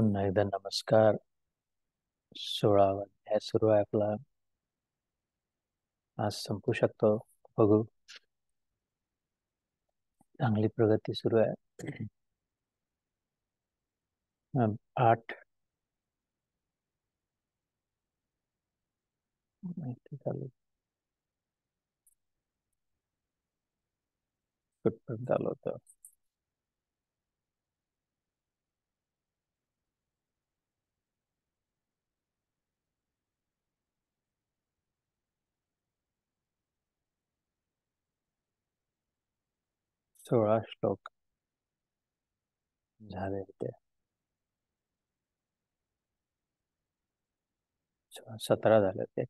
पुन्हा एकदा नमस्कार. 16वा अध्याय सुरू आहे आपला. आज संपू शकतो, बघू. चांगली प्रगती सुरू आहे. 8 माहिती चालू कुठपर्यंत आलं होतं. सोळा श्लोक झाले होते. 17 झाले होते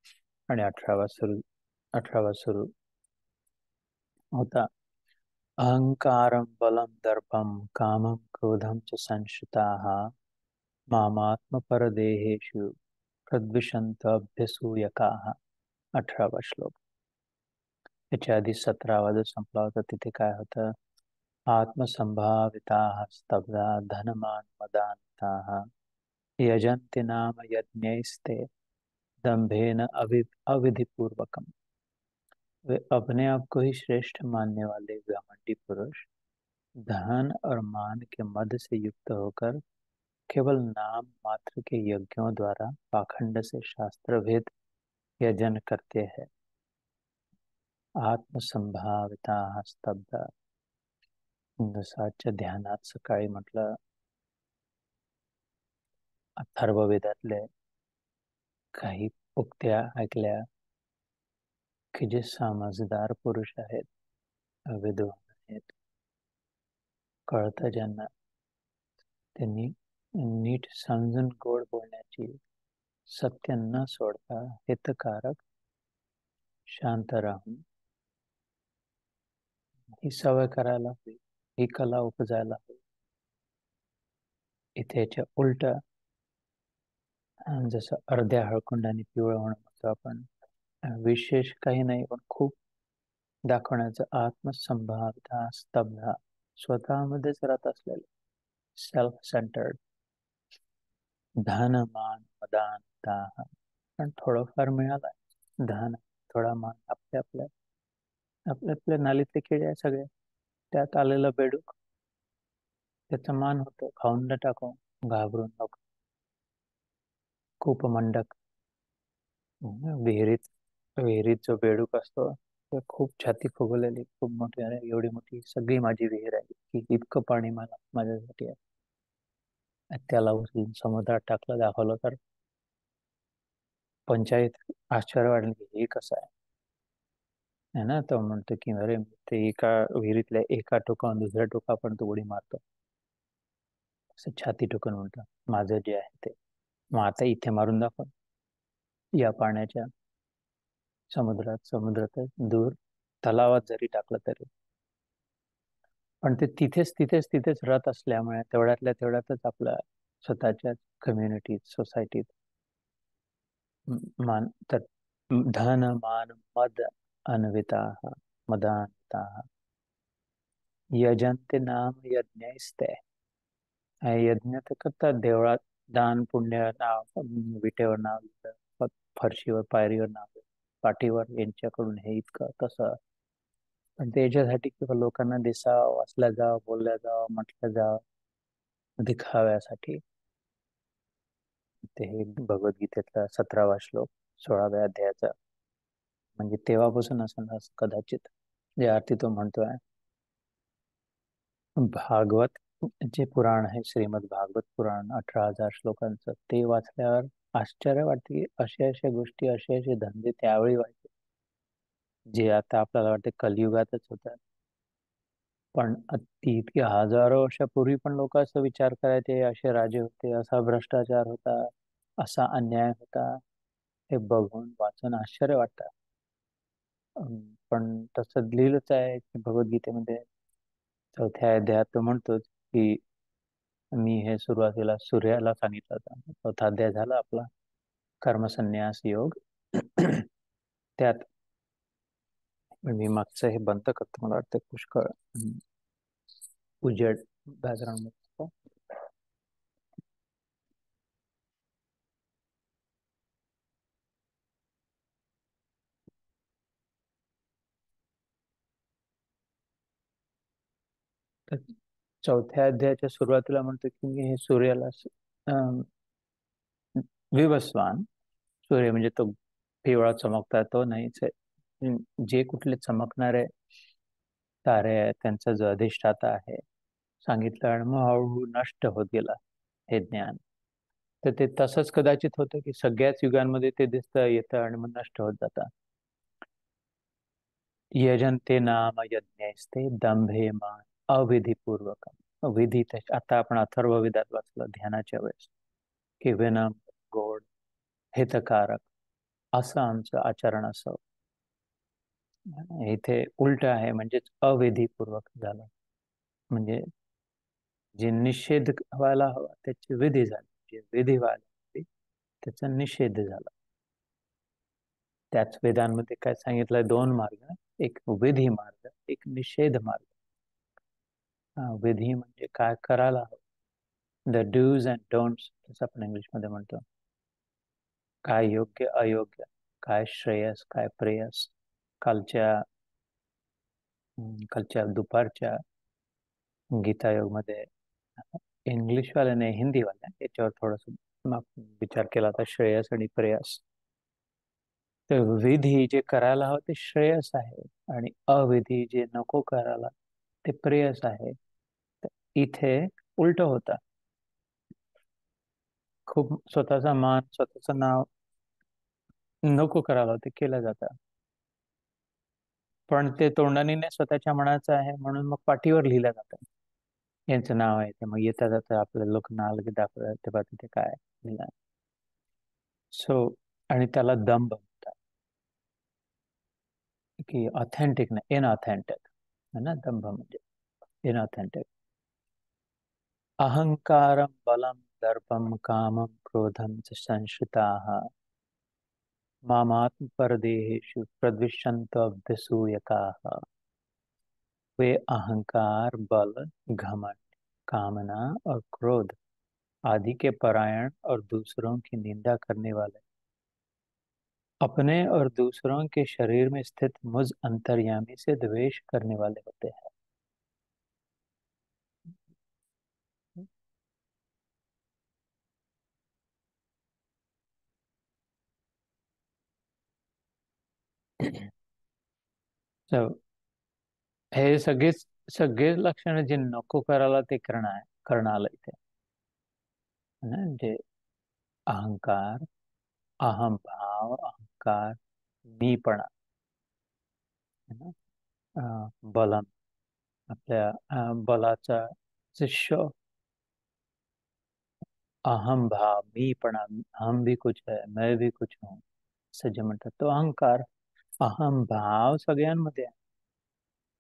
आणि 18वा सुरू होता. अहंकारं बलं दर्पं कामं क्रोधं च संश्रिताः मामात्मपरदेहेषु प्रद्विषन्त अभ्यसूयकाः. 18वा श्लोक. याच्या आधी 17वा जो संपला होता तिथे काय होतं? आत्मसंभाविताः स्तब्धा धनमान मदान्ताः यजन्ति नाम यज्ञैस्ते दंभेन अविधिपूर्वकम. वे अपने आप को ही श्रेष्ठ मानने वाले घमंडी पुरुष धन और मान के मद से युक्त होकर केवल नाम मात्र के यज्ञों द्वारा पाखंड से शास्त्र भेद यजन करते हैं. आत्मसंभाविता स्तब्ध. दिवसाच्या ध्यानात सकाळी म्हटलं अथर्ववेदातले काही उक्त्या ऐकल्या की जे समजदार पुरुष आहेत, विद्वान आहेत, कळतं ज्यांना, त्यांनी नीट समजून गोड बोलण्याची, सत्य न सोडता हितकारक शांत राहून ही सवय करायला हवी, ही कला उपजायला हवी. इथे याच्या उलट, जसं अर्ध्या हळकुंडाने पिवळं होणं म्हणतो आपण, विशेष काही नाही पण खूप दाखवण्याचं. आत्मसंभाविता स्तब्धा, स्वतःमध्येच राहत असलेलं, सेल्फ सेंटर्ड. धन मान मदान्ताः, पण थोडंफार मिळालं धन, थोडा मान, आपल्या आपल्या नालीतले किडे आहे सगळे, त्यात आलेलं बेडूक, त्याचा मान होतो, खाऊन न टाकू, घाबरून नको. कूपमंडक, विहिरीत जो बेडूक असतो ते खूप छाती फुगवलेली, खूप मोठी आहे, एवढी मोठी सगळी माझी विहीर आहे की इतकं पाणी मला माझ्यासाठी आहे. त्याला उचलून समुद्रात टाकलं, दाखवलं तर पंचायत आश्चर्य वाटलं की हे कसं आहे ना. तो म्हणतो की अरे ते एका विहिरीतल्या एका टोकावून दुसऱ्या टोकापर्यंत उडी मारतो, असं छाती टोकून म्हणतो माझं जे आहे ते. मग आता इथे मारून दाखव, या पाण्याच्या समुद्रात दूर तलावात जरी टाकलं तरी. पण ते तिथेच राहत असल्यामुळे तेवढ्यातल्या तेवढ्यातच आपल्या स्वतःच्या कम्युनिटीत, सोसायटीत मान तर धन मान मद अन्विताः मदान्विताः यजन्ते नाम यज्ञैस्ते. यज्ञ तर करतात देवळात, दान पुण्य नाव, विटेवर नाव लिहिलं, फरशीवर पायरीवर नाव, पाठीवर यांच्याकडून हे इतकं तसं. पण ते याच्यासाठी किंवा लोकांना दिसावं, वाचल्या जावं, बोलल्या जावं, म्हटलं जावं, दिखाव्यासाठी. ते हे भगवद्गीतेतला 17वा श्लोक 16व्या अध्यायाचा. म्हणजे तेव्हापासून असं कदाचित जे आरती तो म्हणतोय. भागवत जे पुराण आहे, श्रीमद भागवत पुराण 18,000 श्लोकांचं, ते वाचल्यावर आश्चर्य वाटते की अशा गोष्टी, असे धंदे त्यावेळी व्हायचे जे आता आपल्याला वाटते कलियुगातच होतात. पण इतके हजारो वर्षापूर्वी पण लोक असं विचार करायचे, असे राजे होते, असा भ्रष्टाचार होता, असा अन्याय होता. हे बघून वाचून आश्चर्य वाटतं. पण तसं लिहिलंच आहे की भगवद्गीतेमध्ये 4थ्या अध्यायात तो म्हणतोच की मी हे सुरुवातीला सूर्याला सांगितलं होतं. 4था अध्याय झाला आपला कर्मसन्यास योग. त्यात मी मागचं हे बंद करतो, मला वाटतं पुष्कळ उजेड बॅकग्राऊंड. तर चौथ्या अध्यायाच्या सुरुवातीला म्हणतो की मी हे सूर्याला अं, विवस्वान, सूर्य म्हणजे तो पिवळा चमकता तो नाहीच आहे. जे कुठले चमकणारे तारे आहेत त्यांचा जो अधिष्ठाता आहे सांगितलं, आणि मग हळूहळू नष्ट होत गेला हे ज्ञान. तर ते तसंच कदाचित होतं की सगळ्याच युगांमध्ये ते दिसतं येतं आणि मग नष्ट होत जातं. यजन्ते नाम यज्ञैस्ते दंभेमान अविधिपूर्वकम. विधी आता आपण अथर्ववेदात वाचलं ध्यानाच्या वेळेस की विनम, गोड, हितकारक असं आमचं आचरण असावं. इथे उलट आहे, म्हणजेच अविधीपूर्वक झालं. म्हणजे जे निषेध व्हायला हवा त्याची विधी झाली, जे विधी व्हायला हवी त्याचा निषेध झाला. त्याच वेदांमध्ये काय सांगितलंय, दोन मार्ग, एक विधी मार्ग, एक निषेध मार्ग. विधी म्हणजे काय करायला हवं, द डूज अँड डोंट्स असं आपण इंग्लिशमध्ये म्हणतो. काय योग्य अयोग्य, काय श्रेयस काय प्रेयस. कालच्या कालच्या दुपारच्या गीतायोगमध्ये इंग्लिशवाल्याने हिंदीवाल्या याच्यावर थोडस विचार केला होता, श्रेयस आणि प्रेयस. तर विधी जे करायला हवं ते श्रेयस आहे आणि अविधी जे नको करायला ते प्रेयस आहे. तर इथे उलट होता. खूप स्वतःचा मान, स्वतःचं नाव नको करायला ते केलं जातं, पण ते तोंडाने नाही, स्वतःच्या मनाचं आहे म्हणून मग पाठीवर लिहिलं जातं. यांचं नाव आहे ते मग येता जातं आपल्याला लोक नाव लगेच दाखवतात, ते बघा तिथे काय लिहिलं. सो आणि त्याला दंभ म्हणतात, की ऑथेंटिक नाही, इनऑथेंटिक है ना. दंभ म्हणजे इनऑथेंटिक. अहंकारं बलं दर्पं कामं क्रोधं च संश्रिताः मामात्मपरदेहेषु प्रद्विषन्तोऽभ्यसूयकाः. वे अहंकार, बल, घमंड, कामना और क्रोध आदि के परायण और दूसरों की निंदा करने वाले, अपने और दूसरों के शरीर में स्थित मुझ अंतर्यामी से द्वेष करने वाले होते हैं. So, हे सगळे लक्षण जे नको करायला ते करणं आलं इथे है ना. जे अहंकार, अहंभाव, अहंकार, मीपणा है ना. बलम, आपल्या बलाचा जे अहम भाव, मीपणा, हम भी कुछ है, मैं भी कुछ हूँ असं जे म्हणतात तो अहंकार. अहम भाव सगळ्यांमध्ये आहे.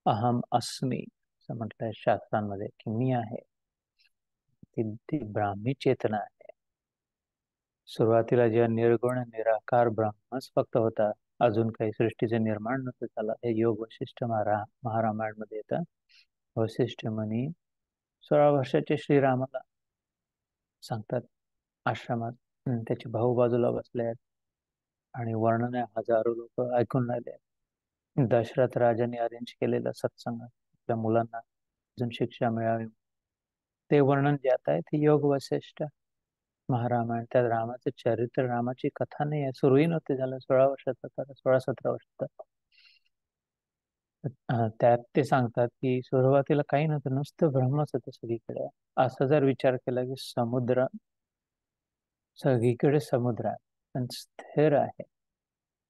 अहम अस्मी असं म्हटलंय शास्त्रांमध्ये की मी आहे. ती ब्राह्मी चेतना आहे. सुरुवातीला जेव्हा निर्गुण निराकार ब्रह्मच फक्त होता, अजून काही सृष्टीचे निर्माण नव्हतं झालं, हे योग वशिष्ठ महारामायणमध्ये येतं. वशिष्ठ मुनी 16 वर्षाचे श्रीरामाला सांगतात आश्रमात, त्याचे भाऊ बाजूला बसले आहेत आणि वर्णन आहे, हजारो लोक ऐकून राहिले आहेत. दशरथ राजाने अरेंज केलेला सत्संग, आपल्या मुलांना अजून शिक्षा मिळावी, ते वर्णन जे आता आहे ते योग वशिष्ठ महारामायण. त्या रामाचं चरित्र, रामाची कथा नाही आहे, सुरूही नव्हती झालं 16 वर्षाचा, 16-17 वर्षाचा. त्यात ते सांगतात की सुरुवातीला काही नव्हतं, नुसतं ब्रह्मच होतं सगळीकडे. असा जर विचार केला की समुद्र, सगळीकडे समुद्र आहे पण स्थिर आहे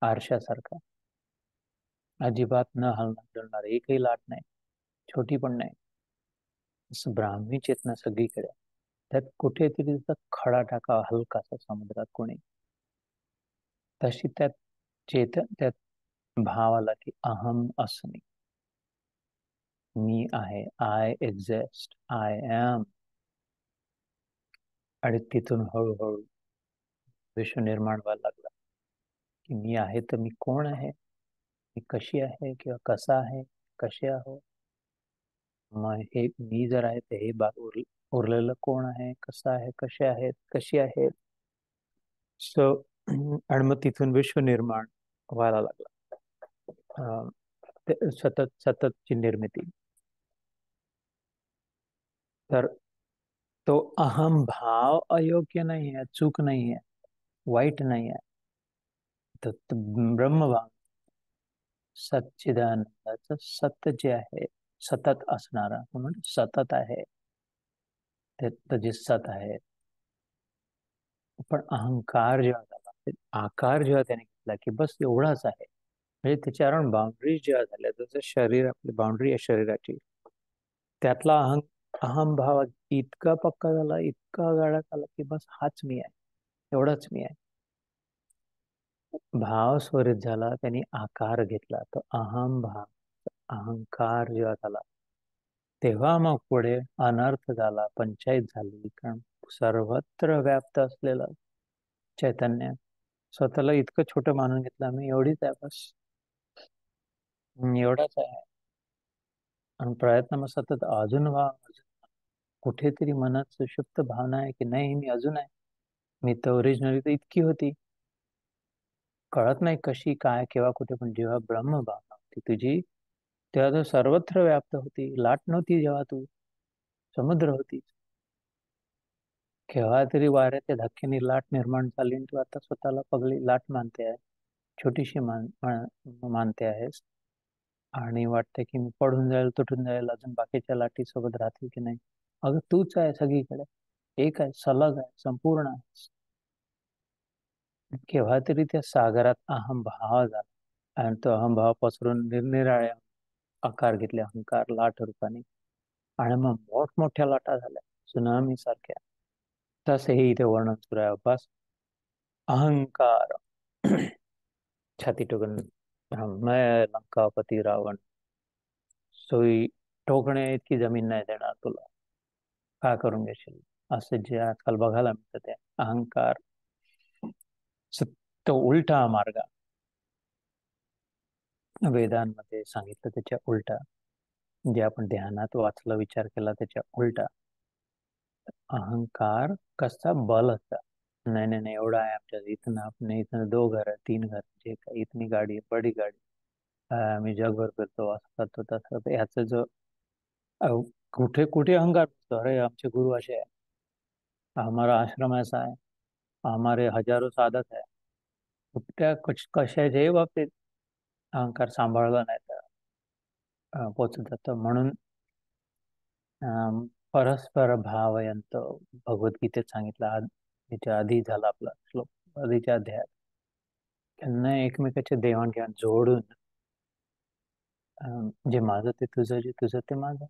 आरशासारखा, अजिबात न हलणार डुलणार, एकही लाट नाही, छोटी पण नाही. असं ब्राह्मी चेतना सगळीकडे. त्यात कुठेतरी त्याचा खडा टाकावा हलकासा समुद्रात कोणी, तशी त्यात त्यात भाव आला की अहम अस्मी, मी आहे, आय एक्झिस्ट, आय एम. आणि तिथून हळूहळू विश्व निर्माण व्हायला लागला की मी आहे तर मी कोण आहे, मी कशी आहे किंवा कसा आहे, कसे आहो. मग हे मी जर आहे तर हे उरलेलं कोण आहे, कसं आहे, कसे आहेत, कशी आहेत. सो आणि मग तिथून विश्व निर्माण व्हायला लागला. ते सततची निर्मिती. तर तो अहम भाव अयोग्य नाही आहे, चूक नाही आहे, वाईट नाही आहे. तर तो ब्रह्मभाव, सच्चिदानंदाचं सत्य जे आहे, सतत असणारा म्हणून सतत आहे, ते जे सत आहे. पण अहंकार जेव्हा झाला, आकार जेव्हा त्याने घेतला की बस एवढाच आहे, म्हणजे त्याच्यावर बाउंड्री जेव्हा झाल्या, जसं शरीर आपली बाउंड्री आहे शरीराची, त्यातला अहम भाव इतका पक्का झाला, इतका गाळा झाला की बस हाच मी आहे, एवढाच मी आहे. भाव स्वरित झाला, त्यांनी आकार घेतला, तो अहम भाव, अहंकार जेव्हा झाला, तेव्हा मग पुढे अनर्थ झाला, पंचायत झाली. कारण सर्वत्र व्याप्त असलेलं चैतन्य स्वतःला इतकं छोटं मानून घेतलं, मी एवढीच आहे बस, एवढाच आहे. आणि प्रयत्न मग सतत अजून व्हा, कुठेतरी मनात सुषुप्त भावना आहे की नाही, मी अजून आहे, मी तर ओरिजिनली तर इतकी होती, कळत नाही कशी काय केव्हा कुठे. पण जेव्हा ब्रह्मभावना होती तुझी, तेव्हा तू सर्वत्र व्याप्त होती, लाट नव्हती. जेव्हा तू समुद्र होती, केव्हा तरी वाऱ्याच्या धक्क्याने लाट निर्माण झाली आणि तू आता स्वतःला पगली लाट मानते आहे, छोटीशी मानते आहेस. आणि वाटते की मी पडून जाईल, तुटून जाईल, अजून बाकीच्या लाटी सोबत राहतील की नाही. अगं तूच आहे सगळीकडे, एक आहे, सलग आहे, संपूर्ण आहे. केव्हा तरी त्या सागरात अहम भाव झाला आणि तो अहम भाव पसरून निरनिराळ्या आकार घेतले, अहंकार लाट रूपाने. आणि मग मोठमोठ्या लाटा झाल्या, सुनामी सारख्या. तसेही इथे वर्णन सुरू आहे. बस अहंकार छाती टोकन, मैं लंकापती रावण, सोयी टोकणे इतकी जमीन नाही देणार तुला, का करून घेशील. असे जे आजकाल बघायला मिळतं ते अहंकार, तो उलटा मार्ग वेदांमध्ये सांगितलं, त्याच्या उलटा, जे आपण ध्यानात वाचलं, विचार केला, त्याच्या उलटा. अहंकार कसा बल असता, नाही नाही नाही, एवढा आहे आमच्या इथं, आपण इथं 2 घर 3 घर, जे काही इतनी गाडी आहे, बडी गाडी, मी जगभर फिरतो, असं करतो तसं करतो. ह्याचं जो अहो, कुठे कुठे अहंकार असतो, अरे आमचे गुरु असे आहे, हमारा आश्रम ऐसा है, हमारे हजारों साधक है. कुठल्या कशाच्याही बाबतीत अहंकार सांभाळला नाही तर पोचत जातं. म्हणून परस्पर भावयंत, भगवद्गीतेत सांगितलं, याच्या आधी झाला आपला श्लोक आधीच्या अध्यायात, त्यांना एकमेकाचे देवाणघेवाण जोडून, जे माझं ते तुझं, जे तुझं ते माझं.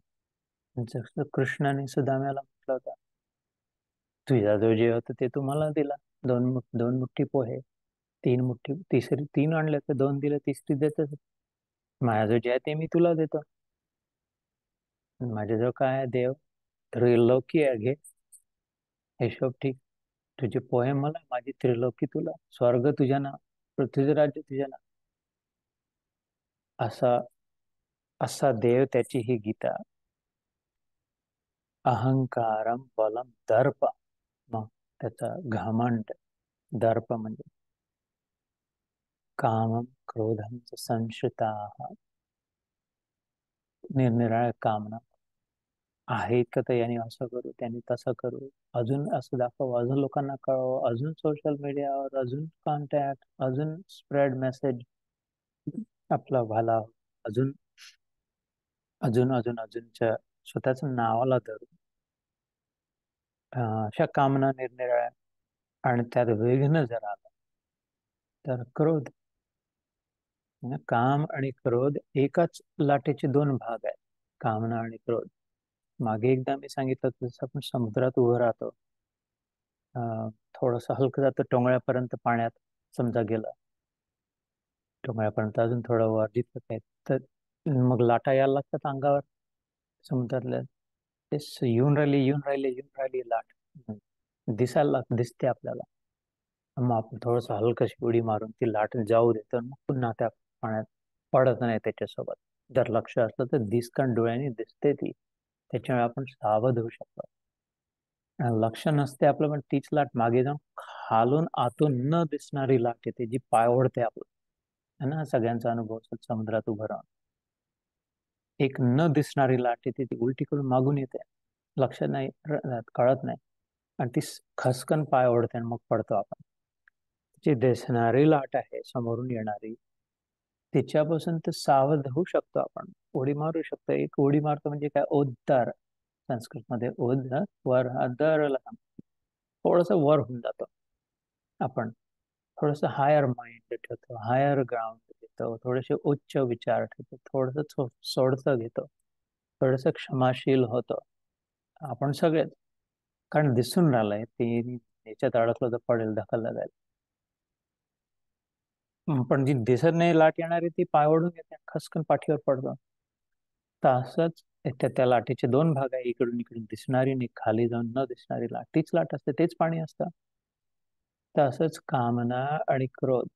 जसं कृष्णाने सुदाम्याला म्हटलं होतं, तुझ्या जो जे होतं ते तू मला दिला, 2 मुठ्ठी पोहे, 3 मुठ्ठी, तिसरी 3 आणले तर 2 दिले, तिसरी देतच. माझ्या जो जे आहे ते मी तुला देतो. माझ्या जो काय आहे देव, त्रिलोकी आहे, घे हिशोब ठीक. तुझे पोहे मला, माझी त्रिलोकी तुला, स्वर्ग तुझ्या नाव, पृथ्वीचं राज्य तुझ्या नाव. असा असा देव, त्याची ही गीता. अहंकारम बलम दर्प, मग त्याचा घमंड, दर्प म्हणजे कामम क्रोधम संश्रिता, निरनिराळ्या कामना आहेत का, तर यांनी असं करू, त्यांनी तसं करू, अजून असं दाखव, अजून लोकांना कळव, अजून सोशल मीडियावर, अजून कॉन्टॅक्ट, अजून स्प्रेड मेसेज, आपला भला, अजून अजून अजून अजूनच्या स्वतःच नावाला धरून अशा कामना निरनिराळ्या. आणि त्यात विघ्न जर आलं तर क्रोध. काम आणि क्रोध एकाच लाटेचे 2 भाग आहेत, कामना आणि क्रोध. मागे एकदा मी सांगितलं, जसं आपण समुद्रात उभं राहतो, थोडस हलकं जातं टोंगळ्यापर्यंत पाण्यात, समजा गेलं टोंगळ्यापर्यंत, अजून थोडं वर जितकं काय, तर मग लाटा यायला लागतात अंगावर समुद्रातल्या. ते येऊन राहिली लाट, दिसते आपल्याला. मग आपण थोडस हलकशी उडी मारून ती लाट जाऊ देतो, मग पुन्हा त्या पाण्यात पडत नाही त्याच्यासोबत. जर लक्ष असलं तर दिसकण डोळ्यांनी दिसते ती, त्याच्यामुळे आपण सावध होऊ शकतो. आणि लक्ष नसते आपलं, पण तीच लाट मागे जाऊन खालून आतून न दिसणारी लाट येते, जी पाय ओढते आपलं. है ना, सगळ्यांचा अनुभव असेल, समुद्रात उभं राहून एक न दिसणारी लाट येते, ती उलटी करून मागून येते, लक्ष नाही कळत नाही, आणि ती खसकन पाय ओढते आणि मग पडतो आपण. जी दिसणारी लाट आहे समोरून येणारी, तिच्यापासून तर सावध होऊ शकतो आपण, उडी मारू शकतो. एक उडी मारतो म्हणजे काय, ओद्दार. संस्कृत मध्ये ओद, वर, दर, थोडस वर होऊन जातो आपण. थोडस हायर माइंड ठेवतो, हायर ग्राउंड घेतो, थोडेसे उच्च विचार ठेवतो, थोडस सोडतं घेतो, थोडस क्षमाशील होतो आपण सगळेच. कारण दिसून राहिलंय ते याच्यात अडकलं तर पडेल, ढकलला जाईल. पण जी दिसत नाही लाट येणारी, ती पाय ओढून येते, खसकन पाठीवर पडतो. तसंच त्या लाटेचे दोन भाग आहे, इकडून इकडून दिसणारी आणि खाली जाऊन न दिसणारी लाट. तीच लाट असते, तेच पाणी असतं. तसंच कामना आणि क्रोध.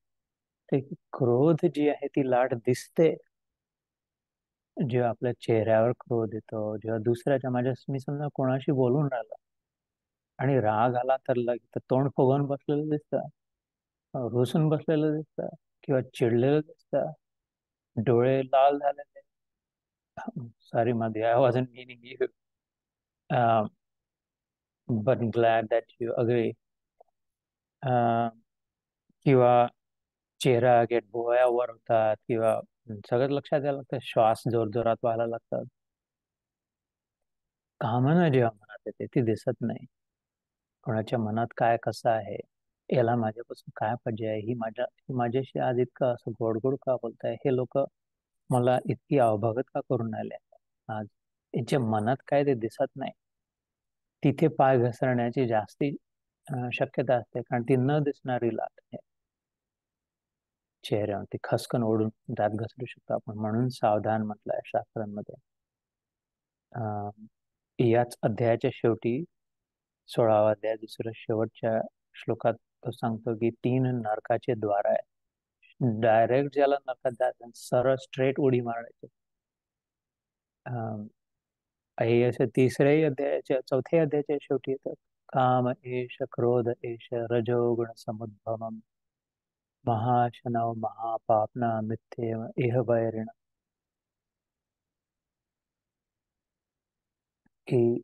ते क्रोध जी आहे ती लाट दिसते, जेव्हा आपल्या चेहऱ्यावर क्रोध येतो, जेव्हा दुसऱ्याच्या, मी समजा कोणाशी बोलून राहिलो आणि राग आला तर लगेच तोंड फुगवून बसलेलं दिसतं, रुसून बसलेलं दिसतं, किंवा चिडलेलं दिसतं, डोळे लाल झालेले. सॉरी मध्ये, I wasn't meaning you, but glad that you agree. किंवा चेहरा गेट भुवयावर होतात, किंवा सगळं लक्षात यायला लागतं, श्वास जोर जोरात व्हायला लागतात. कामना जेव्हा मनात येते ती दिसत नाही. कोणाच्या मनात काय कसं आहे, याला माझ्यापासून काय पाहिजे आहे, माझ्याशी आज इतकं असं गोड गोड का बोलताय, हे लोक मला इतकी अवभगत का करून राहिले आज, यांच्या मनात काय ते दिसत नाही. तिथे पाय घसरण्याची जास्ती शक्यता असते, कारण ती न दिसणारी लाट आहे चेहऱ्यावर, ती खसकन ओढून दात घसरू शकतो आपण. म्हणून सावधान म्हटलंय शास्त्रांमध्ये. याच अध्यायाच्या शेवटी, 16वा अध्याय दुसऱ्या शेवटच्या श्लोकात तो सांगतो की 3 नरकाचे द्वार आहे. डायरेक्ट ज्याला नरकात जायचं, सरळ स्ट्रेट उडी मारायची. हे असे तिसऱ्याही अध्यायाच्या, चौथ्या अध्यायाच्या शेवटी येतात. काम एष क्रोध एष रजोगुण समुद्भवम महाशनव महापापना मिथ्येव इह वैरिण. की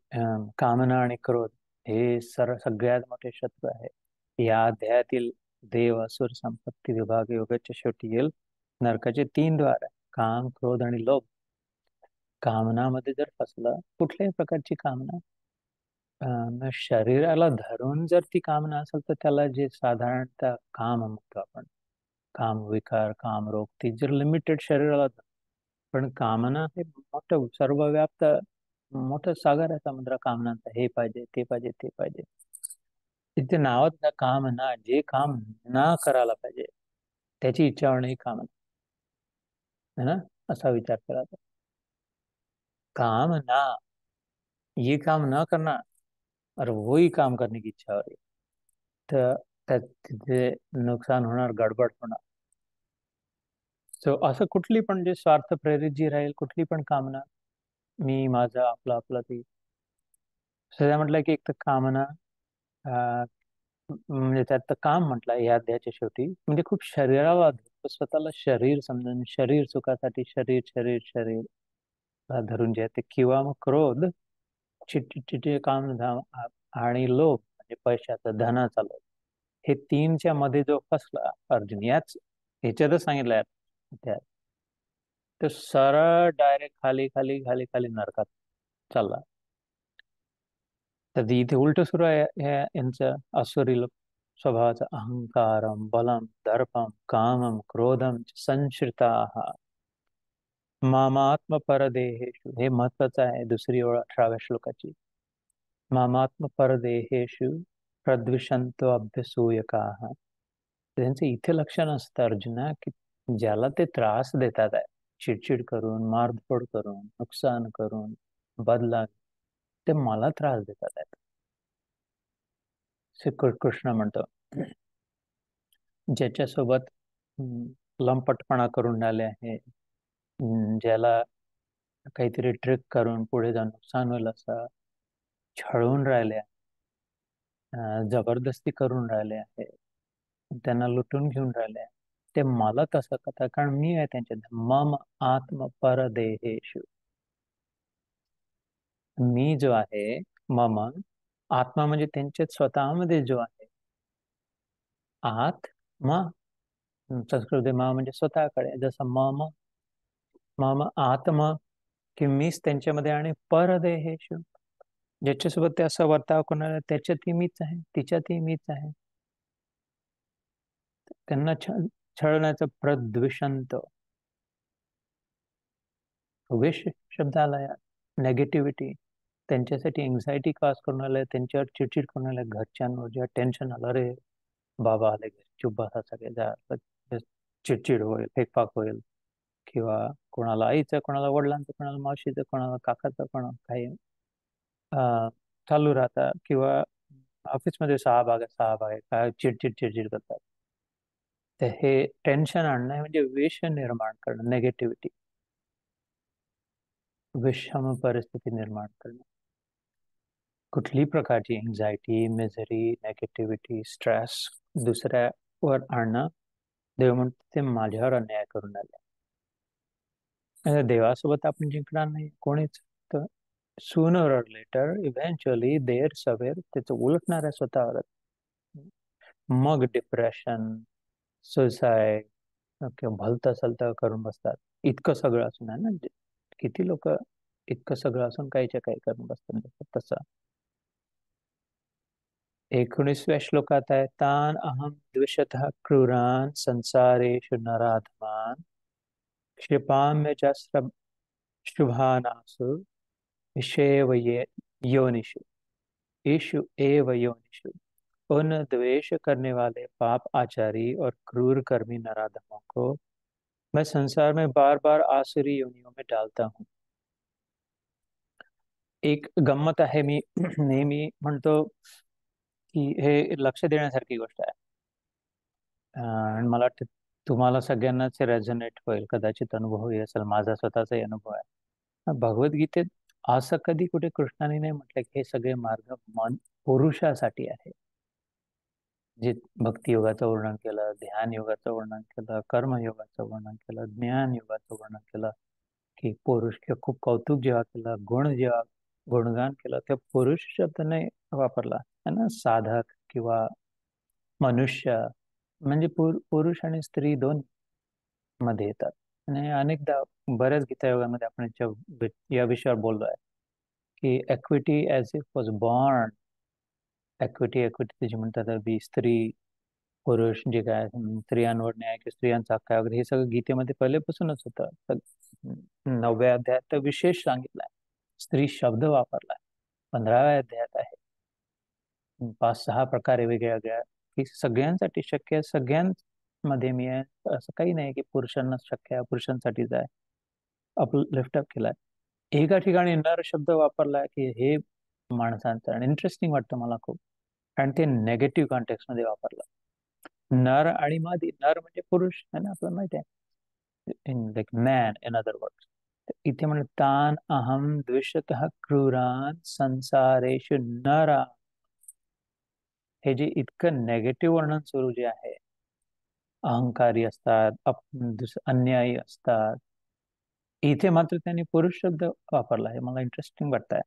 कामना आणि क्रोध हे सगळ्यात मोठे शत्रू आहे. या अध्यायातील देव असुर संपत्ती विभाग योगाच्या शेवटी येईल. नरकाचे 3 द्वार आहे, काम, क्रोध आणि लोभ. कामनामध्ये जर फसलं, कुठल्याही प्रकारची कामना, शरीराला धरून जर ती कामना असेल, तर त्याला जे साधारणतः काम म्हणतो आपण, काम विकार, काम रोग, ती जर लिमिटेड शरीराला धरून. पण कामना हे मोठं सर्वव्याप्त मोठं सागर आहे समुद्र कामनांचा. हे पाहिजे, ते पाहिजे, ते पाहिजे. तिथे नावात ना काम ना, जे काम ना करायला पाहिजे त्याची इच्छा होणे कामना है ना. असा विचार करायचा. काम ना, ये काम ना करना और वही काम करने की इच्छा हो रही, तर तिथे नुकसान होणार, गडबड होणार. सो असं कुठली पण जे स्वार्थ प्रेरित जी राहील, कुठली पण कामना, मी माझा आपला आपला, ती सध्या म्हटलं की एक तर कामना, अं, म्हणजे त्यात तर काम म्हटलं या अध्यायाच्या शेवटी, म्हणजे खूप शरीराला स्वतःला शरीर समजून, शरीर सुखासाठी शरीर शरीर शरीर धरून जे आहे ते. किंवा मग क्रोध, चिटचिटे काम धाम, आणि लोभ म्हणजे पैशाचा, धनाचा लोभ. हे 3च्या मध्ये जो फसला अर्जुन, ह्याच्यातच सांगितलंय त्यात, तो सरळ डायरेक्ट खाली खाली खाली खाली नरकात चालला. तर इथे उलट सुरू आहे यांचं, असुरी लोक स्वभावाचं. अहंकारम बलम दर्पम कामम क्रोधम संश्रिता मामात्म परदेहेषु. हे महत्वाचं आहे, दुसरी ओळ 18व्या श्लोकाची. मामात्म परदेहेषु प्रद्विषंतो अभ्यसूयका. त्यांचं इथे लक्षण असतं अर्जुना, की ज्याला ते त्रास देतात आहे, चिडचिड करून, मारधोड करून, नुकसान करून, बदला, ते मला त्रास देतात आहेत. कृष्ण म्हणतो, ज्याच्यासोबत लंपटपणा करून राहिले आहे, ज्याला काहीतरी ट्रिक करून पुढे जाऊन नुकसान होईल असं छळून राहिले, जबरदस्ती करून राहिले आहे, त्यांना लुटून घेऊन राहिले, ते मला तसं करतात, कारण मी आहे त्यांच्या. मम आत्म परदेहेषु. मी जो आहे, मम, आत्मा म्हणजे त्यांच्यात स्वतःमध्ये जो आहे, आत्मा, संस्कृत म म्हणजे स्वतःकडे, जसं मम, मम आत्मा, की मीच त्यांच्यामध्ये, आणि परदेहेषु, ज्याच्यासोबत ते असा वर्ताव करणार त्याच्यातही मीच आहे, तिच्यातही मीच आहे. त्यांना छळण्याचं प्रद्विषंत, विष शब्द आलाय, नेगेटिव्हिटी, त्यांच्यासाठी एन्झायटी कॉज करून आलंय, त्यांच्यावर चिडचिड करून आलंय, घरच्यांवर जेव्हा टेन्शन आलं, रे बाबा आले घरी, चुप बसा सगळे, चिडचिड होईल, फेकपाक होईल, किंवा कोणाला आईचं, कोणाला वडिलांचं, कोणाला मावशीचं, कोणाला काकाचं, कोणाला काही चालू राहतात, किंवा ऑफिसमध्ये 6 भाग आहे, 6 भाग आहे, काय चिडचिड चिडचिड करतात. तर हे टेन्शन आणणं म्हणजे विष निर्माण करणं, नेगेटिव्हिटी, विषम परिस्थिती निर्माण करणं. कुठली प्रकारची एन्झायटी, मिझरी, नेगेटिव्हिटी, स्ट्रेस दुसऱ्यावर आणणं, देव म्हणतो ते माझ्यावर अन्याय करून आले. देवासोबत आपण जिंकणार नाही कोणीच. तर सूनर ऑर लेटर, इव्हेंच्युअली, देर सवेर, त्याचं उलटणार आहे स्वतःवर. मग डिप्रेशन, सुसाईड, किंवा भलतं सलतं करून बसतात. इतकं सगळं असून आहे ना, किती लोक इतकं सगळं असून काहीच्या काही करून बसतात तसं. 19व्या श्लोकात आहे, तान अहम द्विषतः क्रूरान संसारेषु नराधमान क्षिपाम्य च शुभानासु विषेव योनिषु ईशु एव योनिषु। उन द्वेष करने वाले पाप आचारी और क्रूर कर्मी नराधमों को मैं संसार में बार बार आसुरी योनियों में डालता हूँ। एक गंमत आहे, मी नेहमी म्हणतो की हे लक्ष देण्यासारखी गोष्ट आहे. आणि मला वाटतं तुम्हाला सगळ्यांनाच रेझोनेट होईल, कदाचित अनुभवही असेल, माझा स्वतःचाही अनुभव आहे. भगवद्गीतेत असं कधी कुठे कृष्णाने नाही म्हटलं की हे सगळे मार्ग मन पुरुषासाठी आहे. जे भक्ती योगाचं वर्णन केलं, ध्यान योगाचं वर्णन केलं, कर्मयोगाचं वर्णन केलं, ज्ञान योगाचं वर्णन केलं, की पुरुष, किंवा खूप कौतुक जेव्हा केलं, गुण जेव्हा गुणगान केलं, तेव्हा पुरुष शब्द नाही वापरला है ना. साधक किंवा मनुष्य म्हणजे पुरुष आणि स्त्री दोन मध्ये येतात. आणि अनेकदा बऱ्याच गीतायोगामध्ये आपण या विषयावर बोललो आहे, की equity as if was born, equity equity त्याची म्हणतात, बी स्त्री पुरुष, जे काय स्त्रियांवर न्याय किंवा स्त्रियांचा हक्क वगैरे, हे सगळं गीतेमध्ये पहिल्यापासूनच होतं. 9व्या अध्यायात तर विशेष सांगितलंय, स्त्री शब्द वापरलाय. 15व्या अध्यायात आहे 5-6 प्रकारे वेगळ्या वेगळ्या, की सगळ्यांसाठी शक्य आहे, सगळ्यांमध्ये मी आहे, असं काही नाही की पुरुषांनाच शक्य आहे, पुरुषांसाठीच आहे. आपलं लिफ्टअप केलाय. एका ठिकाणी नर शब्द वापरलाय, की हे माणसांचं, आणि इंटरेस्टिंग वाटतं मला खूप, आणि ते नेगेटिव्ह कॉन्टेक्स्ट मध्ये वापरलं. नर आणि मादी, नर म्हणजे पुरुष है ना, आपल्याला माहिती आहे, in like man in other words. इथे म्हणजे तान अहम द्विषतः क्रूरान संसारेषु नरा, हे जे इतकं नेगेटिव्ह वर्णन सुरू जे आहे, अहंकारी असतात, अन्यायी असतात, इथे मात्र त्यांनी पुरुष शब्द वापरला आहे. मला इंटरेस्टिंग वाटत आहे.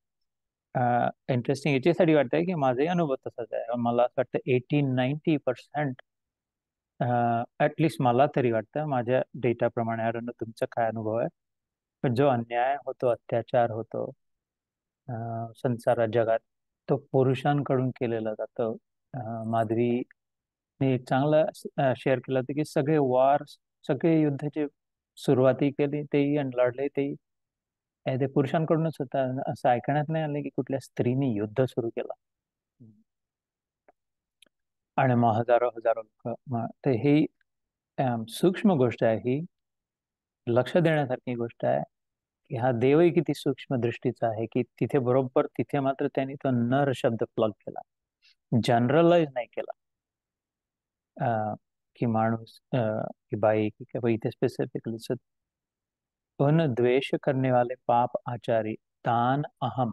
इंटरेस्टिंग याच्यासाठी वाटतंय की माझाही अनुभव तसाच आहे. मला असं वाटतं 80-90% ऍटलिस्ट मला तरी वाटतं, माझ्या डेटाप्रमाणे. आरण तुमचा काय अनुभव आहे, पण जो अन्याय होतो, अत्याचार होतो संसारात, जगात, तो पुरुषांकडून केलेला जातो. माधवीने एक चांगला शेअर केलं होतं, की सगळे वॉर, सगळे युद्धाचे सुरुवाती केली तेही आणि लढले तेही ते पुरुषांकडूनच होतं. असं ऐकण्यात नाही आलं की कुठल्या स्त्रीने युद्ध सुरू केलं आणि मग हजारो हजारो लोक. तर ही सूक्ष्म गोष्ट आहे, ही लक्ष देण्यासारखी गोष्ट आहे, की हा देवही किती सूक्ष्म दृष्टीचा आहे, की तिथे बरोबर तिथे मात्र त्यांनी तो नर शब्द प्लग केला, जनरलाइज नाही केला. की माणूस, की बाई, की इथे स्पेसिफिकली उन द्वेष करने वाले पाप आचारी, तान अहम,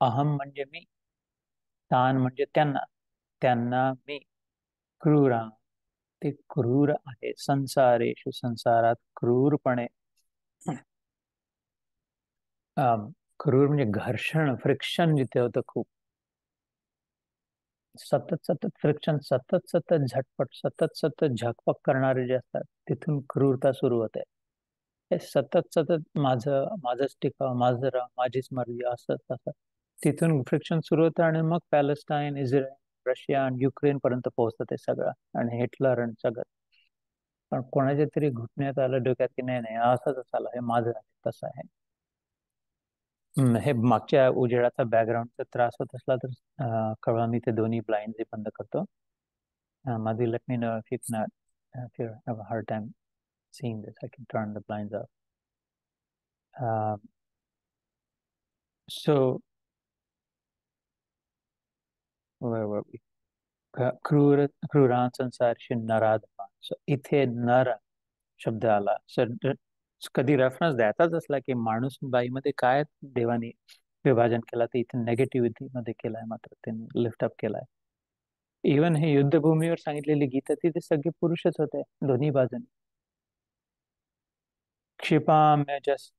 अहम म्हणजे मी, तान म्हणजे त्यांना, त्यांना मी, क्रूरा, ते क्रूर आहे, संसारेषु, संसारात क्रूरपणे क्रूर म्हणजे घर्षण, फ्रिक्शन जिथे होतं खूप, सतत सतत फ्रिक्शन, सतत सतत झटपट, सतत सतत झकपक करणारे जे असतात, तिथून क्रूरता सुरू होते. हे सतत सतत माझं माझंच टिकाव, माझं राह, माझीच मर्जी, असं तसं, तिथून फ्रिक्शन सुरू होतं आणि मग पॅलेस्टाईन, इस्रायल, रशिया आणि युक्रेन पर्यंत पोहोचतं ते सगळं, आणि हिटलर आणि सगळं. पण कोणाच्या तरी घुटण्यात आलं डोक्यात की नाही नाही असंच झालं, हे माझं आहे, तसं आहे. हे मागच्या उजेडाचा बॅकग्राऊंडचा त्रास होत असला तर कळवा, मी ते दोन्ही ब्लाइंड बंद करतो. Madhu, let me know if you cannot, if you have a hard time seeing this. I can turn the blinds up. Uh, so where were we? क्रूर, क्रूरान संसारशी नराधमा. So इथे नर शब्द आला. So कधी रेफरन्स द्यायचाच असला की माणूस बाईमध्ये काय देवाने विभाजन केला, ते इथे नेगेटिव्हिटी मध्ये केलाय, मात्र त्यांनी लिफ्ट अप केलाय. इव्हन हे युद्धभूमीवर सांगितलेली गीता, तिथे सगळे पुरुषच होते दोन्ही बाजूने. क्षिपाम्यजस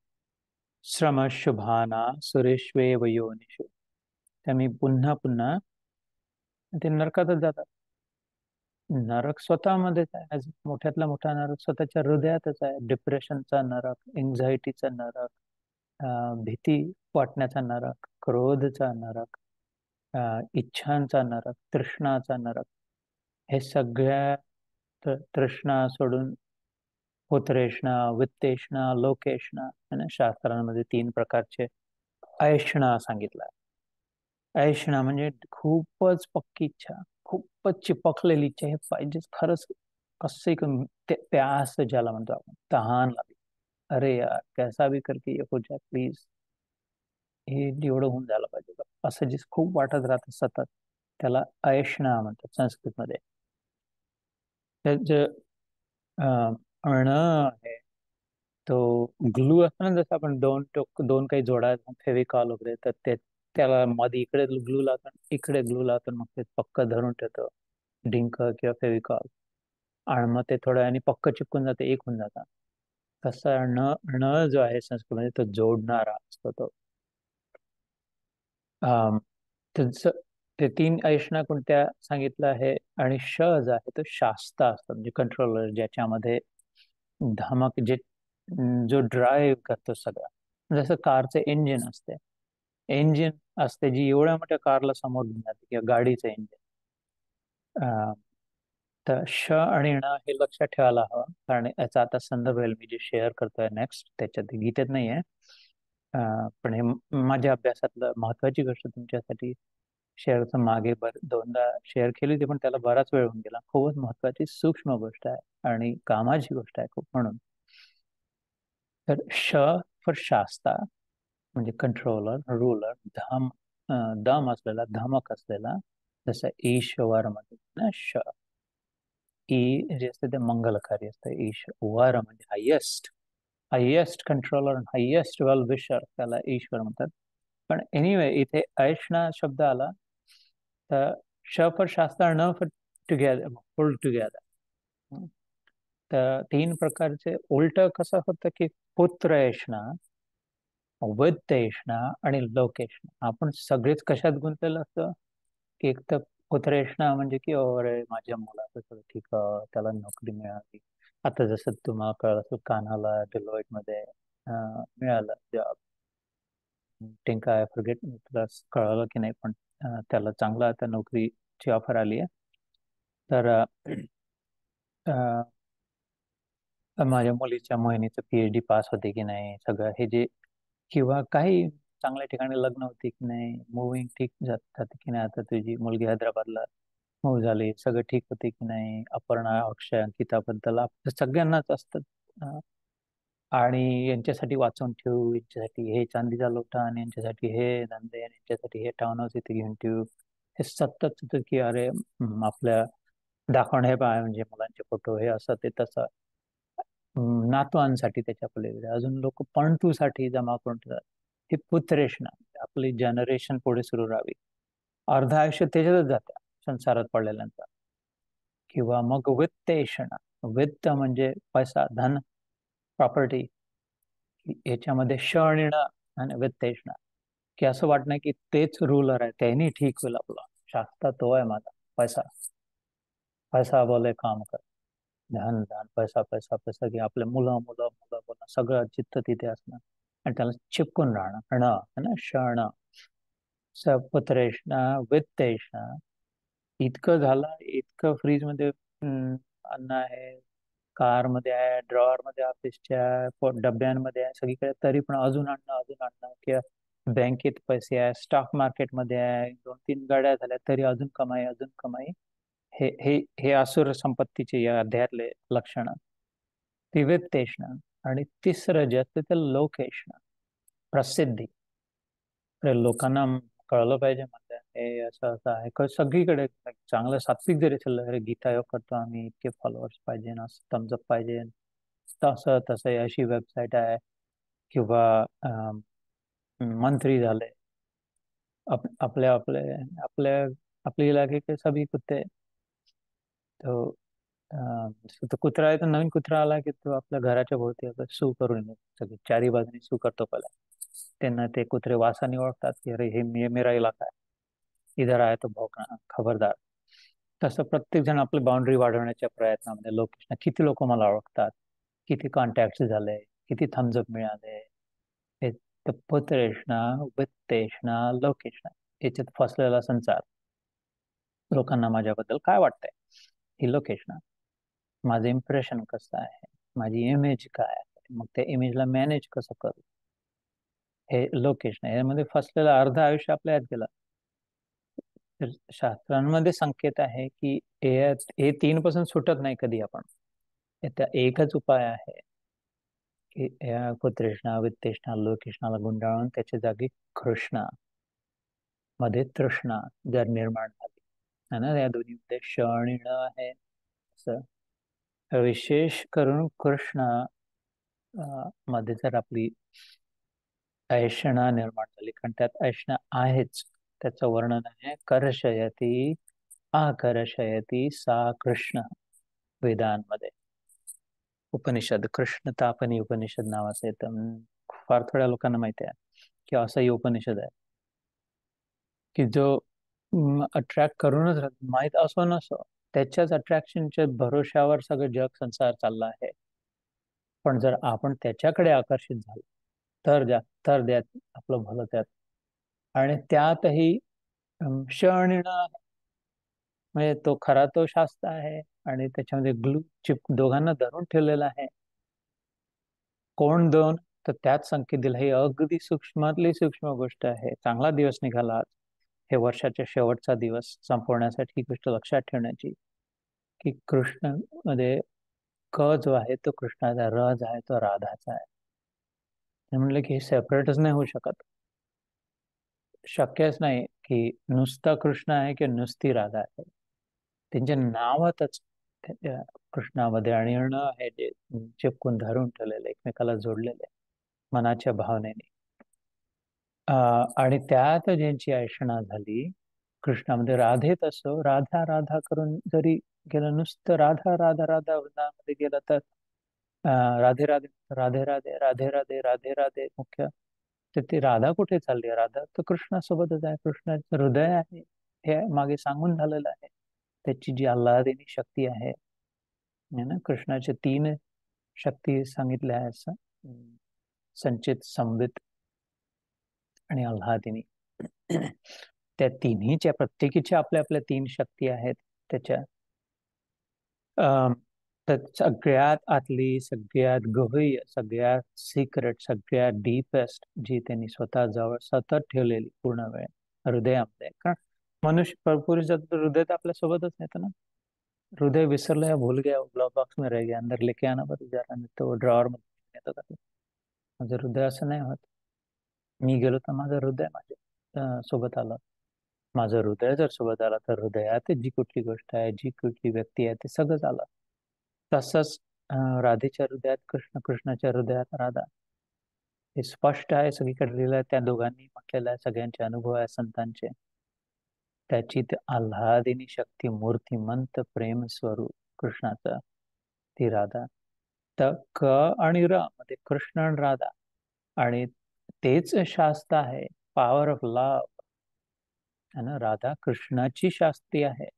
श्रम शुभाना सुरेश्वेव योनिषु. त्यामुळे पुन्हा पुन्हा ते नरकातच जातात. नरक स्वतःमध्येच आहे, मोठ्यातला मोठा नरक स्वतःच्या हृदयातच आहे. डिप्रेशनचा नरक, एन्झायटीचा नरक, भीती वाटण्याचा नरक, क्रोधचा नरक, इच्छांचा नरक, तृष्णाचा नरक. हे सगळ्या तृष्णा सोडून पुत्रेष्णा, वित्तेष्णा, लोकेष्णा, आणि शास्त्रांमध्ये 3 प्रकारचे ऐष्णा सांगितलं. ऐष्णा म्हणजे खूपच पक्की इच्छा, खूपच चिपकलेली इच्छा, हे पाहिजेच खरंच, कसं करून प्यास ज्याला म्हणतो आपण, तहान लागली, अरे यार कैसा भी करके ये हो जाए प्लीज, हे एवढं होऊन झालं पाहिजे बा. असं जे खूप वाटत राहतं सतत, त्याला ऐष्णा म्हणतात संस्कृतमध्ये. अण आहे तो ग्लू असतो ना, जसं आपण दोन काही जोडायचं फेविकॉल वगैरे, तर ते त्याला मध्ये इकडे ग्लू लावतो, इकडे ग्लू लावतो, मग ते पक्क धरून ठेवतो, डिंक किंवा फेविकॉल, आणि मग ते थोड्या आणि पक्क चिपकून जाते, एक होऊन जातात. तसं ण जो आहे संस्कृतमध्ये, तो जोडणारा असतो तो. अं, त्याचं ते 3 ऐष्णा कोणत्या सांगितलं आहे. आणि श जो आहे तो शास्ता असतो, म्हणजे कंट्रोलर, ज्याच्यामध्ये धमक, जो ड्राईव्ह करतो सगळं, जसं कारचे इंजिन असते, इंजिन असते जी एवढ्या मोठ्या कारला समोर घेऊन जाते, किंवा गाडीचं इंजिन. तर श आणि ण हे लक्षात ठेवायला हवं, कारण याचा आता संदर्भ मी जे शेअर करतोय नेक्स्ट, त्याच्यात गीतेत नाही आहे. पण हे माझ्या अभ्यासातलं महत्वाची गोष्ट तुमच्यासाठी शेअरचं मागे दोनदा शेअर केली होती, पण त्याला बराच वेळ होऊन गेला. खूपच महत्वाची सूक्ष्म गोष्ट आहे आणि कामाची गोष्ट आहे खूप, म्हणून. तर श फॉर शास्ता म्हणजे कंट्रोलर, रूलर, दम असलेला, धमक असलेला, जसं ईश्वर मध्ये ना श, ई जे असते ते मंगलकारी असते, ईश्वर म्हणजे highest, highest controller, highest well wisher, त्याला ईश्वर म्हणतात. पण एनिवे इथे ऐष्णा शब्द आला, तर श फॉर शास्त्र, न फॉर टुगेदर, होल्ड टुगेदर. तर 3 प्रकारचे उलट कसं होतं की पुत्र ऐष्णा, वित्त ऐष्णा आणि लोकेष्णा. आपण सगळेच कशात गुंतलेलं असतं की एक तर पुत्रेष्णा म्हणजे की अरे माझ्या मुलाचं सगळं ठीक, त्याला नोकरी मिळाली. आता जसं तुम्हाला कळलं असेल, कानाला डिलॉइट मध्ये मिळालं जॉब. टिंका आय फॉरगेट, तुला कळलं की नाही, पण त्याला चांगला आता नोकरीची ऑफर आली आहे. तर माझ्या मुलीच्या मोहिनीचं PhD पास होते की नाही, सगळं हे जे, किंवा काही चांगल्या ठिकाणी लग्न होते की नाही, मुव्हिंग ठीक जाते की नाही, आता तुझी मुलगी हैदराबादला मूव झाली, सगळं ठीक होते की नाही, अपर्णा, अक्षय, अंकिताबद्दल सगळ्यांनाच असतं. आणि यांच्यासाठी वाचवून ठेवू, यांच्यासाठी हे चांदीचा लोटा, आणि यांच्यासाठी हे धंदे, आणि यांच्यासाठी हे टाउन हाऊस इथे घेऊन ठेवू, हे सतत होतं की अरे आपल्या दाखवणं, हे पाय म्हणजे मुलांचे फोटो, हे असं ते तसं. नातवांसाठी त्याच्या पलीकडे अजून लोक पणतूसाठी जमा करून ठेवतात. ही पुत्रेष्णा, आपली जनरेशन पुढे सुरू राहावी, अर्ध आयुष्य त्याच्यातच जातं संसारात पडलेल्यांचा. किंवा मग वित्तेषणा, वित्त म्हणजे पैसा, धन, प्रॉपर्टी, याच्यामध्ये श आणि ण, आणि वित्तेषणा. की असं वाटणं की तेच रुलर आहे, त्याने ठीक होईल आपलं. शास्त्र तो आहे माझा. पैसा, पैसा बोले काम कर. ध्यान ध्यान, पैसा पैसा पैसा, की आपले मुलं मुलं मुलं मुलं सगळं चित्त तिथे असणं आणि त्याला चिपकून राहणं. ण है ना, शण सपुत्रेष्णा वित्तेष्णा. इतकं झालं, इतकं फ्रीज मध्ये अन्न आहे, कार मध्ये आहे, ड्रॉवर मध्ये, ऑफिसच्या डब्यांमध्ये आहे, सगळीकडे, तरी पण अजून आणणं किंवा बँकेत पैसे आहे, स्टॉक मार्केट मध्ये आहे, 2-3 गाड्या झाल्या तरी अजून कमाई, अजून कमाई. हे हे हे असुर संपत्तीचे या अध्यायातले लक्षण. विवित्तेष्णा. आणि तिसरं जे असतं ते लोकेष्णा, प्रसिद्धी. अरे लोकांना कळलं पाहिजे म्हणजे हे असं असं आहे. सगळीकडे चांगलं सात्विक जरी चाललं, अरे गीता योग करतो आम्ही, इतके फॉलोअर्स पाहिजे, असं थम्सअप पाहिजे, तसं तसं अशी वेबसाईट आहे, किंवा मंत्री झाले, अपने अपने अपने अपने इलाके के सभी कुत्ते, तो तो कुत्रा आहे, तर नवीन कुत्रा आला की तो आपल्या घराच्या भोवती आपलं सू करून येतो, सगळे चारी बाजूनी सू करतो पहिला. त्यांना ते कुत्रे वासाने ओळखतात की अरे हे मेरा इलाका आहे, इधर आहे तो भौंकणं, खबरदार. तसं प्रत्येक जण आपली बाउंड्री वाढवण्याच्या प्रयत्नामध्ये, लोकेशन, किती लोक मला ओळखतात, किती कॉन्टॅक्ट झाले, किती थम्सअप मिळाले, हे तत्पत्रेष्णा वित्तेष्णा लोकेशना, याच्यात फसलेला संसार. लोकांना माझ्याबद्दल काय वाटतंय, ही लोकेशना. माझं इम्प्रेशन कसं आहे, माझी इमेज काय आहे, मग त्या इमेजला मॅनेज कसं करू, हे लोकेशन. यामध्ये फसलेलं अर्ध आयुष्य आपल्या यात गेलं. तर शास्त्रांमध्ये संकेत आहे की हे 3 पासून सुटत नाही कधी आपण. त्या एकच उपाय आहे की या कुतृष्णा वित्तेष्णा लोकेशनाला गुंडाळून त्याच्या जागी कृष्णा मध्ये तृष्णा जर निर्माण झाली, है ना, या दोन्हीमध्ये श आणि ण आहे. असं विशेष करून कृष्ण मध्ये जर आपली ऐषणा निर्माण झाली, कारण त्यात ऐषणा आहेच. त्याचं वर्णन आहे, कर्षयती आकर्षयती सा कृष्ण. वेदांमध्ये, उपनिषद, कृष्ण तापनी उपनिषद नावाचं येतं. फार थोड्या लोकांना माहिती आहे की असंही उपनिषद आहे की जो अट्रॅक्ट करूनच माहित असो नसो, त्याच्याच अट्रॅक्शनच्या भरोश्यावर सगळं जग संसार चालला आहे. पण जर आपण त्याच्याकडे आकर्षित झालो तर द्यात आपलं भलं त्यात. आणि त्यातही श आणि ण आहे. म्हणजे तो खरा तो शास्त्र आहे आणि त्याच्यामध्ये ग्लू चिप दोघांना धरून ठेवलेला आहे. कोण दोन, तर त्यात संकेत दिला, ही अगदी सूक्ष्मातली सूक्ष्म गोष्ट आहे. चांगला दिवस निघाला आज, हे वर्षाच्या शेवटचा दिवस संपवण्यासाठी ही गोष्ट लक्षात ठेवण्याची की कृष्ण मध्ये क जो आहे तो कृष्णाचा, र जो आहे तो राधाचा आहे. ते म्हणलं की हे सेपरेटच नाही होऊ शकत. शक्यच नाही की नुसता कृष्ण आहे की नुसती राधा आहे. त्यांच्या नावातच कृष्णामध्ये आणि ण आहे, जे चिपकून धरून ठेवलेले, एकमेकाला जोडलेले मनाच्या भावनेने. आणि त्यात ज्यांची ऐषणा झाली कृष्णामध्ये, राधेत असो, राधा राधा करून जरी गेलं, नुसतं राधा राधा राधा वृंदामध्ये गेलं तर राधे राधे राधे राधे राधे राधे राधे राधे मुख्य. तर ती राधा कुठे चालली, राधा तर कृष्णासोबतच आहे, कृष्णाचं हृदय आहे, हे मागे सांगून झालेलं आहे. त्याची जी आल्हादिनी शक्ती आहे ना, कृष्णाच्या 3 शक्ती सांगितल्या आहे असं, संचित, संवित आणि आल्हादिनी. त्या तिन्हीच्या प्रत्येकीच्या आपल्या आपल्या 3 शक्ती आहेत त्याच्या. तर सगळ्यात आतली, सगळ्यात गहय, सगळ्यात सिक्रेट, सगळ्यात डीपेस्ट, जी त्यांनी स्वतः जवळ सतत ठेवलेली पूर्ण वेळ, हृदयामध्ये. कारण मनुष्य पुरुष जात हृदय तर आपल्या सोबतच नेतं ना. हृदय विसरला या भूल गया, ग्लव बॉक्स में रह गया, अंदर लेके आना बरं जरा, नाही तो ड्रॉवर मध्ये नेतो का. माझं हृदय असं नाही होत. मी गेलो तर माझं हृदय माझ्या सोबत आलं. माझं हृदय जर सोबत आला तर हृदयात जी कुठली गोष्ट आहे, जी कुठली व्यक्ती आहे, ते सगळंच आलं. तसंच राधेच्या हृदयात कृष्ण, कृष्णाच्या हृदयात राधा. हे स्पष्ट आहे, सगळीकडे लिहिलं आहे, त्या दोघांनी म्हटलेलं आहे, सगळ्यांचे अनुभव आहे संतांचे. त्याची ते आल्हादिनी शक्ती, मूर्तिमंत प्रेम स्वरूप कृष्णाचं, ती राधा. तर क आणि र मध्ये कृष्ण आणि राधा, आणि तेच शास्त्र आहे पॉवर ऑफ लव है ना. राधा कृष्णाची शास्त्री आहे,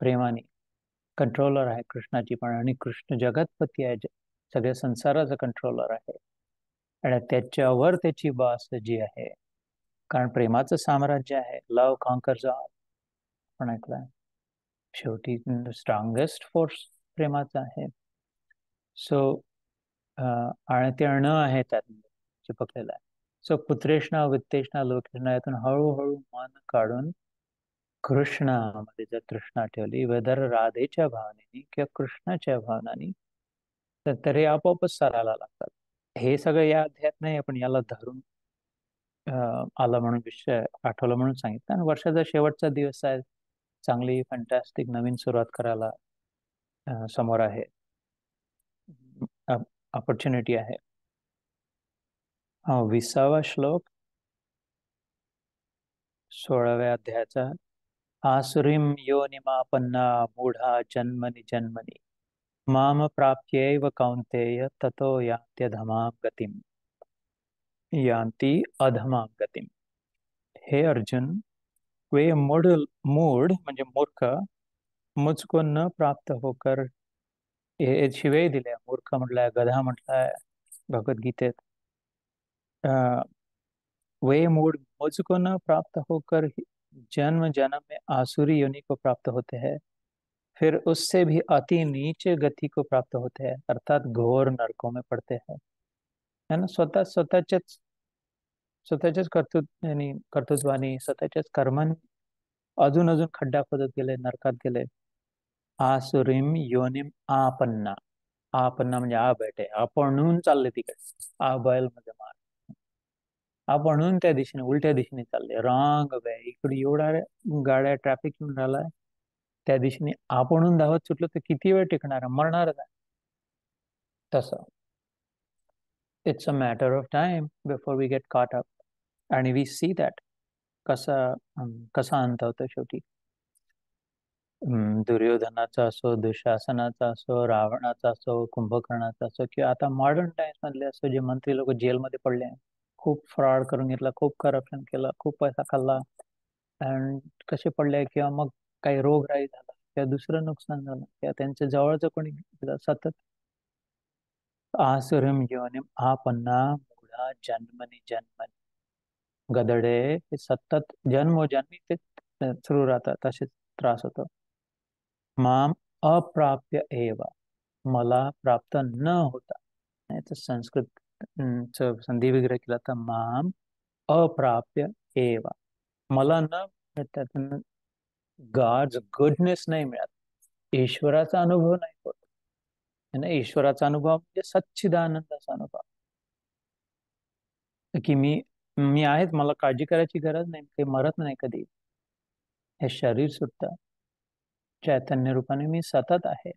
प्रेमाने कंट्रोलर आहे कृष्णाची पण, आणि कृष्ण जगतपती आहे, सगळ्या संसाराचा कंट्रोलर आहे. आणि त्याच्यावर त्याची बास जी आहे, कारण प्रेमाचं साम्राज्य आहे. लव कॉन्कर्स ऑल, पण ऐकलंय. शेवटी स्ट्रॉंगेस्ट फोर्स प्रेमाचा आहे. सो आणि ते अण आहे त्यात चिपकलेलं आहे. सो पुत्रेष्णा वित्तेष्णा लोकेष्णा यातून हळूहळू मन काढून कृष्णामध्ये जर तृष्णा ठेवली, वेदर राधेच्या भावनेनी किंवा कृष्णाच्या भावनानी, तर तरी आपोआपच सरायला लागतात. हे सगळं या अध्यायात नाही, आपण याला धरून आला म्हणून विषय आठवलं म्हणून सांगितलं. आणि वर्षाचा शेवटचा दिवस आहे, चांगली फॅन्टॅस्टिक नवीन सुरुवात करायला समोर आहे, ऑपॉर्च्युनिटी आहे. 20वा श्लोक 16व्या अध्यायाचा. आसुरीं योनिमापन्ना मूढा जन्मनि जन्मनि माम प्राप्यैव कौन्तेय ततो यान्त्यधमां गतिम्. यान्ति अधमां गतिम्. हे अर्जुन, वे मूढ़ मूढ़ म्हणजे मूर्ख, मुझको न प्राप्त होकर, हे शिवे दिल्या. मूर्ख म्हटलाय, गधा म्हटलाय भगवद्गीतेत. वे मूढ़ मुझको न प्राप्त होकर जन्म जन्म में आसुरी योनि को प्राप्त होते हैं, फिर उससे भी अति नीचे गति को प्राप्त होते हैं, अर्थात घोर नरकों में पड़ते हैं. है ना. स्वतःच्याच कर्तृत्वानी, स्वतःच्याच कर्मांनी अजून अजून खड्डा खोदत गेले, नरकात गेले. आसुरीम योनिम आपन्ना. आपन्ना म्हणजे आ बेटे, आपणहून चालले तिकडे. आ बैल म्हणजे मार, आपणहून त्या दिशेने, उलट्या दिशेने चालले. रॉंग वे. इकडे एवढा गाड्या ट्रॅफिक येऊन राहिलाय, त्या दिशेने आपणहून धावत सुटलो तर किती वेळ टिकणार, मरणारच आहे. तसं it's a matter of time before we get caught up. आणि वी सी दॅट कसा कसा अंत होतो शेवटी. दुर्योधनाचा असो, दुःशासनाचा असो, रावणाचा असो, कुंभकर्णाचा असो, किंवा आता मॉडर्न टाइम्स मधले असो, जे मंत्री लोक जेलमध्ये पडले, खूप फ्रॉड करून घेतला, खूप करप्शन केलं, खूप पैसा खाल्ला, आणि कसे पडले, किंवा मग काही रोगराई झाला, किंवा दुसरं नुकसान झालं, किंवा त्यांच्या जवळचं कोणी सतत आसुरम योनिम आपन्ना मूढा जन्मनी जन्मनी. गदडे हे सतत जन्मोजन्मी ते सुरू राहतात, तसेच त्रास होतो. माम अप्राप्य एव, मला प्राप्त न होता. नाही तर संस्कृत संधी वगैरे केला तर माम अप्राप्य एव, मला न त्यातून गॉड्स गुडनेस नाही मिळत, ईश्वराचा अनुभव नाही होत. ना, ईश्वराचा अनुभव म्हणजे सच्चिदानंदाचा अनुभव, की मी मी आहेच, मला काळजी करायची गरज नाही, ते मरत नाही कधी. हे शरीर सुद्धा चैतन्य रूपाने मी सतत आहे.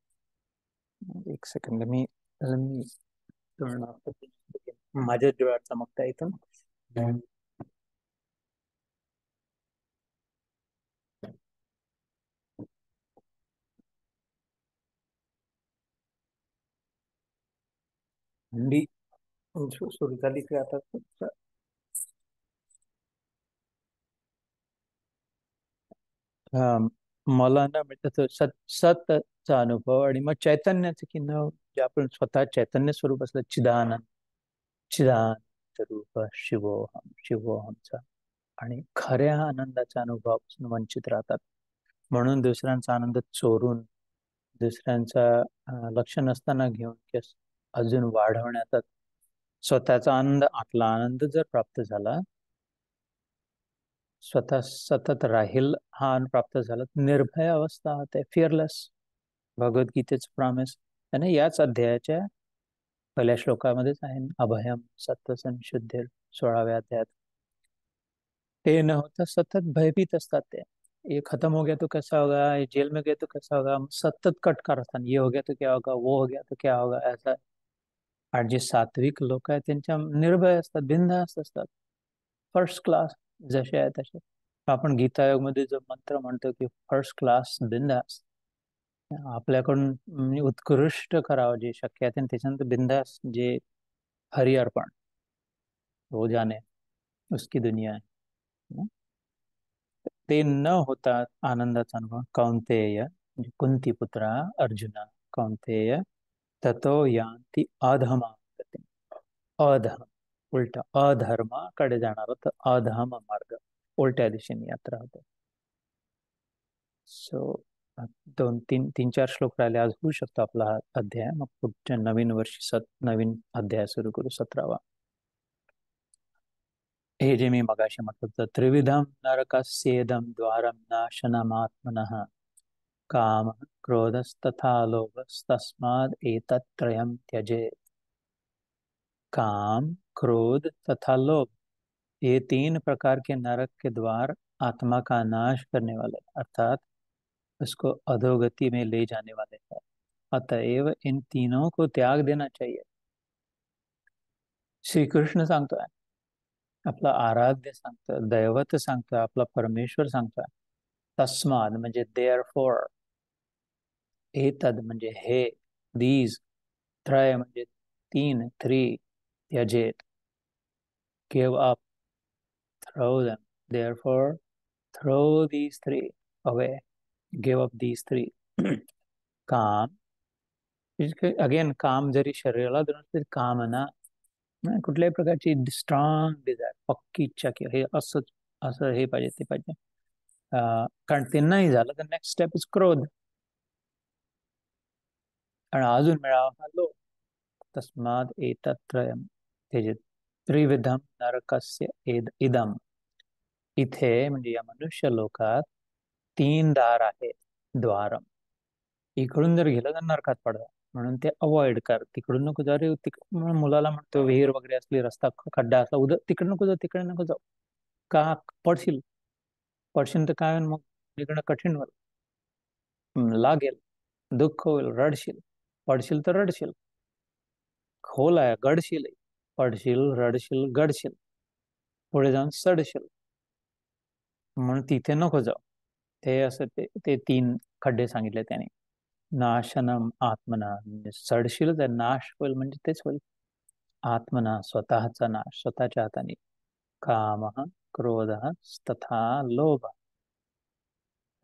एक सेकंद, मी मी माझ्या डोळ्यात चमकता इथून. थंडी सुरू झाली की आता मला ना म्हणजे सतचा अनुभव, आणि मग चैतन्याचं की न, जे आपण स्वतः चैतन्य स्वरूप असलं, चिदानंद, चिदानंद रूप शिवोहम, शिवोहमचा, आणि खऱ्या आनंदाच्या अनुभवापासून वंचित राहतात. म्हणून दुसऱ्यांचा आनंद चोरून, दुसऱ्यांचा लक्ष नसताना घेऊन, की अजून वाढवण्याचा स्वतःचा आनंद, आपला आनंद जर प्राप्त झाला, स्वतः सतत राहील हा आनंद प्राप्त झाला, निर्भय अवस्था होते, फिअरलेस. भगवद्गीतेच प्रॉमिस आहे ना, याच अध्यायाच्या पहिल्या श्लोकामध्येच आहे ना, अभयम सत्वसन शुद्धीर, 16व्या अध्यायात. ते न होता सतत भयभीत असतात ते. ये खत्म हो गया तो कैसा होगा, ये जेल में गए तो कैसा होगा, सतत कटकार असतात, ये हो गया तो क्या होगा, वो हो गया तो क्या होगा, ऐसा. आणि जे सात्विक लोक आहेत त्यांच्या निर्भय असतात, बिनधास्त असतात, फर्स्ट क्लास, जसे आहे तसे. आपण गीतायोग मध्ये जो मंत्र म्हणतो की फर्स्ट क्लास बिंदास, आपल्याकडून उत्कृष्ट करावं जे शक्य आहे, आणि त्याच्यानंतर बिंदास जे हरि अर्पण, हो जाणे. उसकी दुनिया आहे ना? ते न होता आनंदाचा अनुभव कौंतेय, म्हणजे कुंती पुत्रा अर्जुना, कौंतेय ततो यान्ति अधमा गती, अधम उलट अधर्माकडे जाणार तर अधम मार्ग, उलट्या दिशेने यात्रा होते. सो दोन तीन तीन चार श्लोक राहिले, आज होऊ शकतो आपला हा अध्याय. मग पुढच्या नवीन वर्षी नवीन अध्याय सुरू करू, 17वा. हे जे मी मगाशी म्हटलं होतं, त्रिविधम नरकस्येदम द्वारम नाशनमात्मनः काम क्रोधस्तथा लोभस्तस्माद् एतत्त्रयं त्यजेत्. काम, क्रोध तथा लोभ, ये तीन प्रकार के नरक के द्वार आत्मा का नाश करने वाले, अर्थात उसको अधोगति में ले जाने वाले हैं. अतएव इन तीनों को त्याग देना चाहिए. श्री कृष्ण सांगतोय, आपला आराध्य सांगतोय, दैवत सांगतोय, आपला परमेश्वर सांगतोय. तस्माद म्हणजे देअर फॉर, एतद म्हणजे हे, दीज, त्रय म्हणजे तीन, थ्री, त्यजेत, give up, throw them, therefore throw these three away, give up these three. काम, अगेन काम जरी शरीराला धरून तरी कामना, कुठल्याही प्रकारची स्ट्रॉंग डिझायर, पक्की इच्छा की हे असं असं हे पाहिजे ते पाहिजे. कारण ते नाही झालं तर नेक्स्ट स्टेप इज क्रोध, आणि अजून मिळावा हा लोभ. तस्माद एतत्त्रयम् त्यजेत. त्रिविधम नरकस्य इदम, इथे म्हणजे या मनुष्य लोकात तीन दार आहेत. द्वारम, इकडून जर गेलं तर नरकात पडतात, म्हणून ते अवॉइड कर. तिकडून नको जाऊ रे, मुलाला म्हणतो विहीर वगैरे असली, रस्ता खड्डा असला, उद्या तिकडे नको जाऊ, तिकडे नको जाऊ. का? पडशील. पडशील तर काय होईल मग? तिकडं कठीण होईल, लागेल, दुःख होईल, रडशील. पडशील तर रडशील, खोल आहे, गडशील, पडशील, रडशील, गडशील, पुढे जाऊन सडशील. म्हणून तिथे नको जाऊ. ते असं ते तीन खड्डे सांगितले त्याने. नाशनम आत्मना, म्हणजे सडशील तर नाश होईल, म्हणजे तेच होईल. आत्मना, स्वतःचा नाश, स्वतःच्या हाताने. काम, क्रोध तथा लोभ,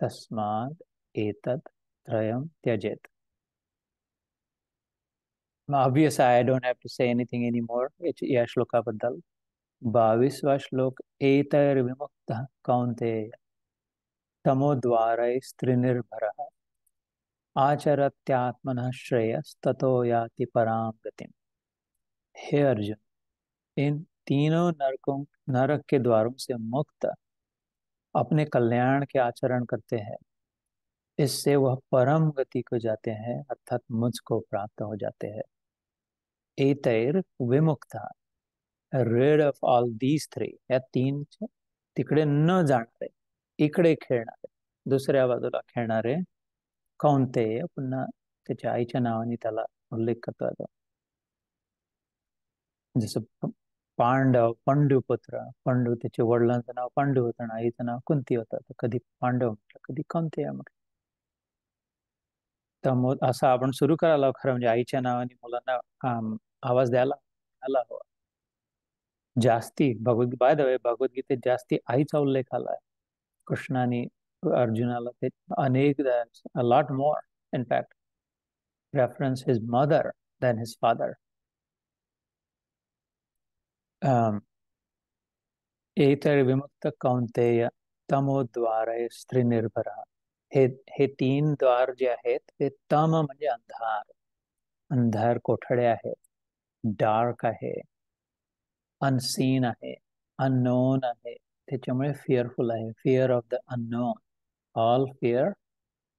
तस्माद एतत् त्रयम त्यजेत. Obvious, I don't have to say anything any more या श्लोकाबद्दल. 22वा श्लोक. एतैर्विमुक्त कौन्तेय तमोद्वारैस्त्रिनिर्भरः आचरत्यात्मनः श्रेयस्ततो याति परां गतिम्. हे अर्जुन, इन तीनों नरक के द्वारों से मुक्त अपने कल्याण के आचरण करते हैं, इससे वह परम गति को जाते हैं, अर्थात मुझको प्राप्त हो जाते हैं. एतैर विमुक्त, rid of all these three, या तीन तिकडे न जाणारे, इकडे खेळणारे, दुसऱ्या बाजूला खेळणारे. कौंतेय, पुन्हा त्याच्या आईच्या नावाने त्याला उल्लेख करतो येतो. जसं पांडव, पंडुपुत्र, पंडू त्याचे वडिलांचं नाव पांडू होतं आणि आईचं नाव कुंती होतं, तर कधी पांडव म्हटलं, कधी कौंतेय म्हटलं. तर मग असं आपण सुरू करायला खरं म्हणजे आईच्या नावाने मुलांना आवाज द्यायला आला हवा. जास्ती बाय द वे, भगवद्गीतेत जास्ती आईचा उल्लेख आलाय. कृष्णाने अर्जुनाला ते अनेकदा, a lot more in fact, reference his mother then his father. एतैर विमुक्त कौंतेय तमोद्वारे स्त्रीनिर्भर. हे हे तीन द्वार जे आहेत ते तम म्हणजे अंधार, अंधार कोठडे आहेत. डार्क आहे, अनसीन आहे, अननोन आहे, त्याच्यामुळे फिअरफुल आहे. Fear of the unknown, all fear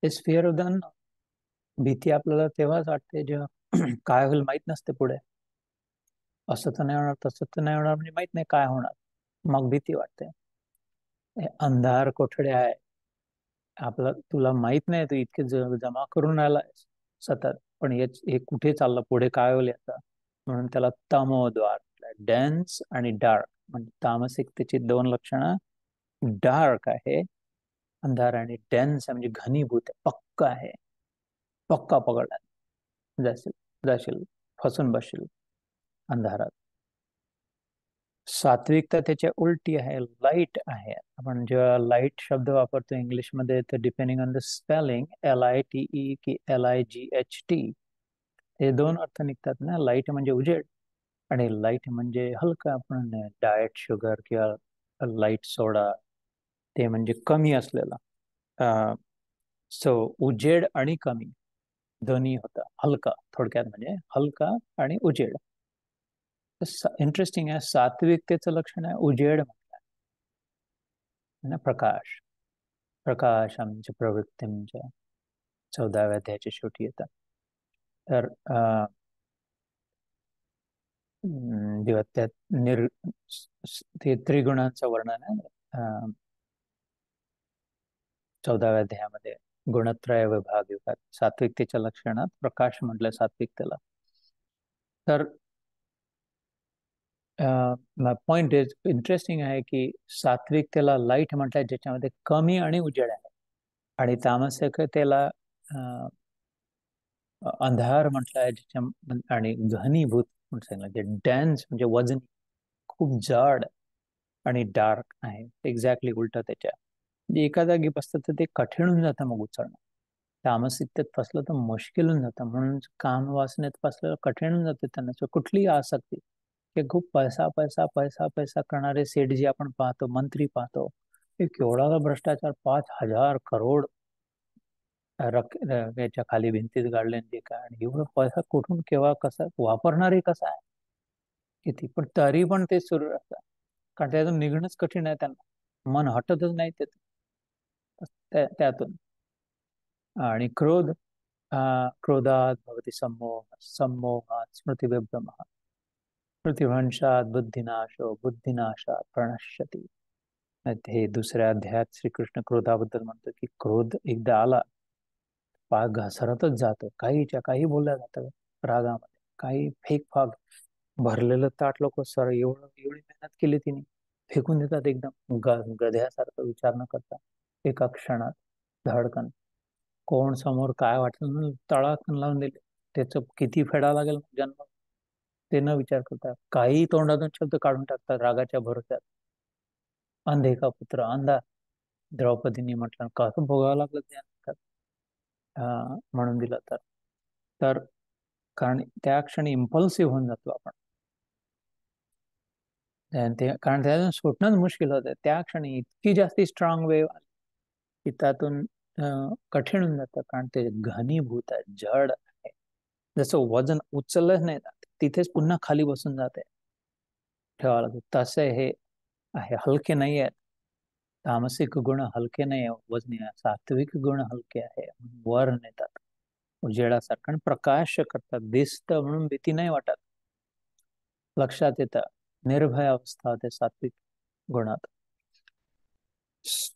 is fear of the unknown. भीती आपल्याला तेव्हाच वाटते जेव्हा काय होईल माहित नसते पुढे. असं तर नाही होणार, तसं तर नाही होणार, म्हणजे माहित नाही काय होणार, मग भीती वाटते. हे अंधार कोठडे आहे. आपलं तुला माहित नाही, तू इतके जमा करून राहिलाय सतत, पण हे कुठे चाललं, पुढे काय होईल याचा. म्हणून त्याला तमोद्वार, डेन्स आणि डार्क, म्हणजे तामसिकतेची दोन लक्षणं. डार्क आहे अंधार, आणि डेन्स म्हणजे घनीभूत आहे, पक्का आहे. पक्का पकडला जाशील, जाशील, फसून बसशील अंधारात. सात्विकता त्याच्या उलटी आहे, लाईट आहे. आपण जेव्हा लाईट शब्द वापरतो इंग्लिशमध्ये, तर depending on the spelling, LITE की LIGHT, हे दोन अर्थ निघतात ना. लाईट म्हणजे उजेड, आणि लाईट म्हणजे हलका. आपण डाएट शुगर किंवा लाईट सोडा, ते म्हणजे कमी असलेला. सो उजेड आणि कमी दोन्ही होतं. हलका, थोडक्यात म्हणजे हलका आणि उजेड. इंटरेस्टिंग आहे, सात्विकतेचं लक्षण आहे उजेड म्हटलं ना, प्रकाश. प्रकाश आमच्या प्रवृत्तींच्या 14व्या अध्यायाच्या शेवटी येतात. तर जेव्हा त्यात ते त्रिगुणांचं वर्णन आहे 14व्या अध्यायामध्ये, गुणत्रय विभाग युगात सात्विकतेच्या लक्षणात प्रकाश म्हटलं सात्विकतेला. तर पॉइंट इज इंटरेस्टिंग आहे की सात्विकतेला लाईट म्हटलंय ज्याच्यामध्ये कमी आणि उजेड आहे, आणि तामसिकतेला अंधार म्हटलंय ज्याच्या, आणि घनीभूत म्हणून सांगितलं, डेन्स म्हणजे वजन, खूप जड आणि डार्क आहे. एक्झॅक्टली उलट त्याच्या. म्हणजे एका जागी बसतं तर ते कठीण होऊन जातं मग उचलणं. तामसिकतेत फसलं तर मुश्किल होऊन जातं. म्हणून काम वासनेत फसलेलं कठीण होऊन जातं त्यांना. कुठलीही आसक्ती, हे खूप पैसा पैसा पैसा पैसा करणारे सेठ जे आपण पाहतो, मंत्री पाहतो, हे केवढा भ्रष्टाचार, 5,000 करोड याच्या खाली भिंतीत गाडले, ते काय, आणि एवढं पैसा कुठून केव्हा कसा वापरणारे कसा आहे किती, पण तरी पण ते सुरू असतात. कारण त्यातून निघणंच कठीण आहे त्यांना, मन हटतच नाही त्यातून. आणि क्रोध, क्रोधात भवती सम्मोह, सम्मोहात स्मृतिविभ्रमः, स्मृतिभ्रंशात बुद्धिनाशो, बुद्धिनाशात प्रणश्यति. हे दुसऱ्या अध्यायात श्रीकृष्ण क्रोधाबद्दल म्हणतो की क्रोध एकदा आला, पाक घसरतच जातो. काहीच्या काही बोलल्या जातं रागामध्ये, काही फेक फाक. भरलेलं ताट लोक सर एवढी मेहनत केली तिने, फेकून देतात एकदम गध्यासारखं, विचार न करता एका क्षणात धडकन. कोण समोर काय वाटलं म्हणून तळाकन लावून दिले, त्याचं किती फेडा लागेल जन्म, ते न विचार करता काही तोंडातून शब्द काढून टाकतात रागाच्या भरोश्यात. अंधे का पुत्र अंधा, द्रौपदीने म्हटलं, कसं भोगावं लागलं त्या म्हणून दिलं तर. तर कारण त्या क्षणी इम्पल्सिव्ह होऊन जातो आपण, कारण त्यातून सुटणंच मुश्किल होतं. त्या क्षणी इतकी जास्ती स्ट्रॉंग वेव आली की त्यातून कठीण होऊन जातं, कारण ते घनीभूत आहे, जड आहे. जसं वजन उचललंच नाही जात, तिथेच पुन्हा खाली बसून जाते, ठेवावं लागतं. तसे हे आहे, हलके नाही आहेत. तामसिक गुण हलके नाही, वजनी आहे. सात्विक गुण हलके आहे, वर नेतात, उजेडासारखं, आणि प्रकाश करतात. दिसतं म्हणून भीती नाही वाटत, लक्षात येतं. निर्भय अवस्था होते सात्विक गुणात.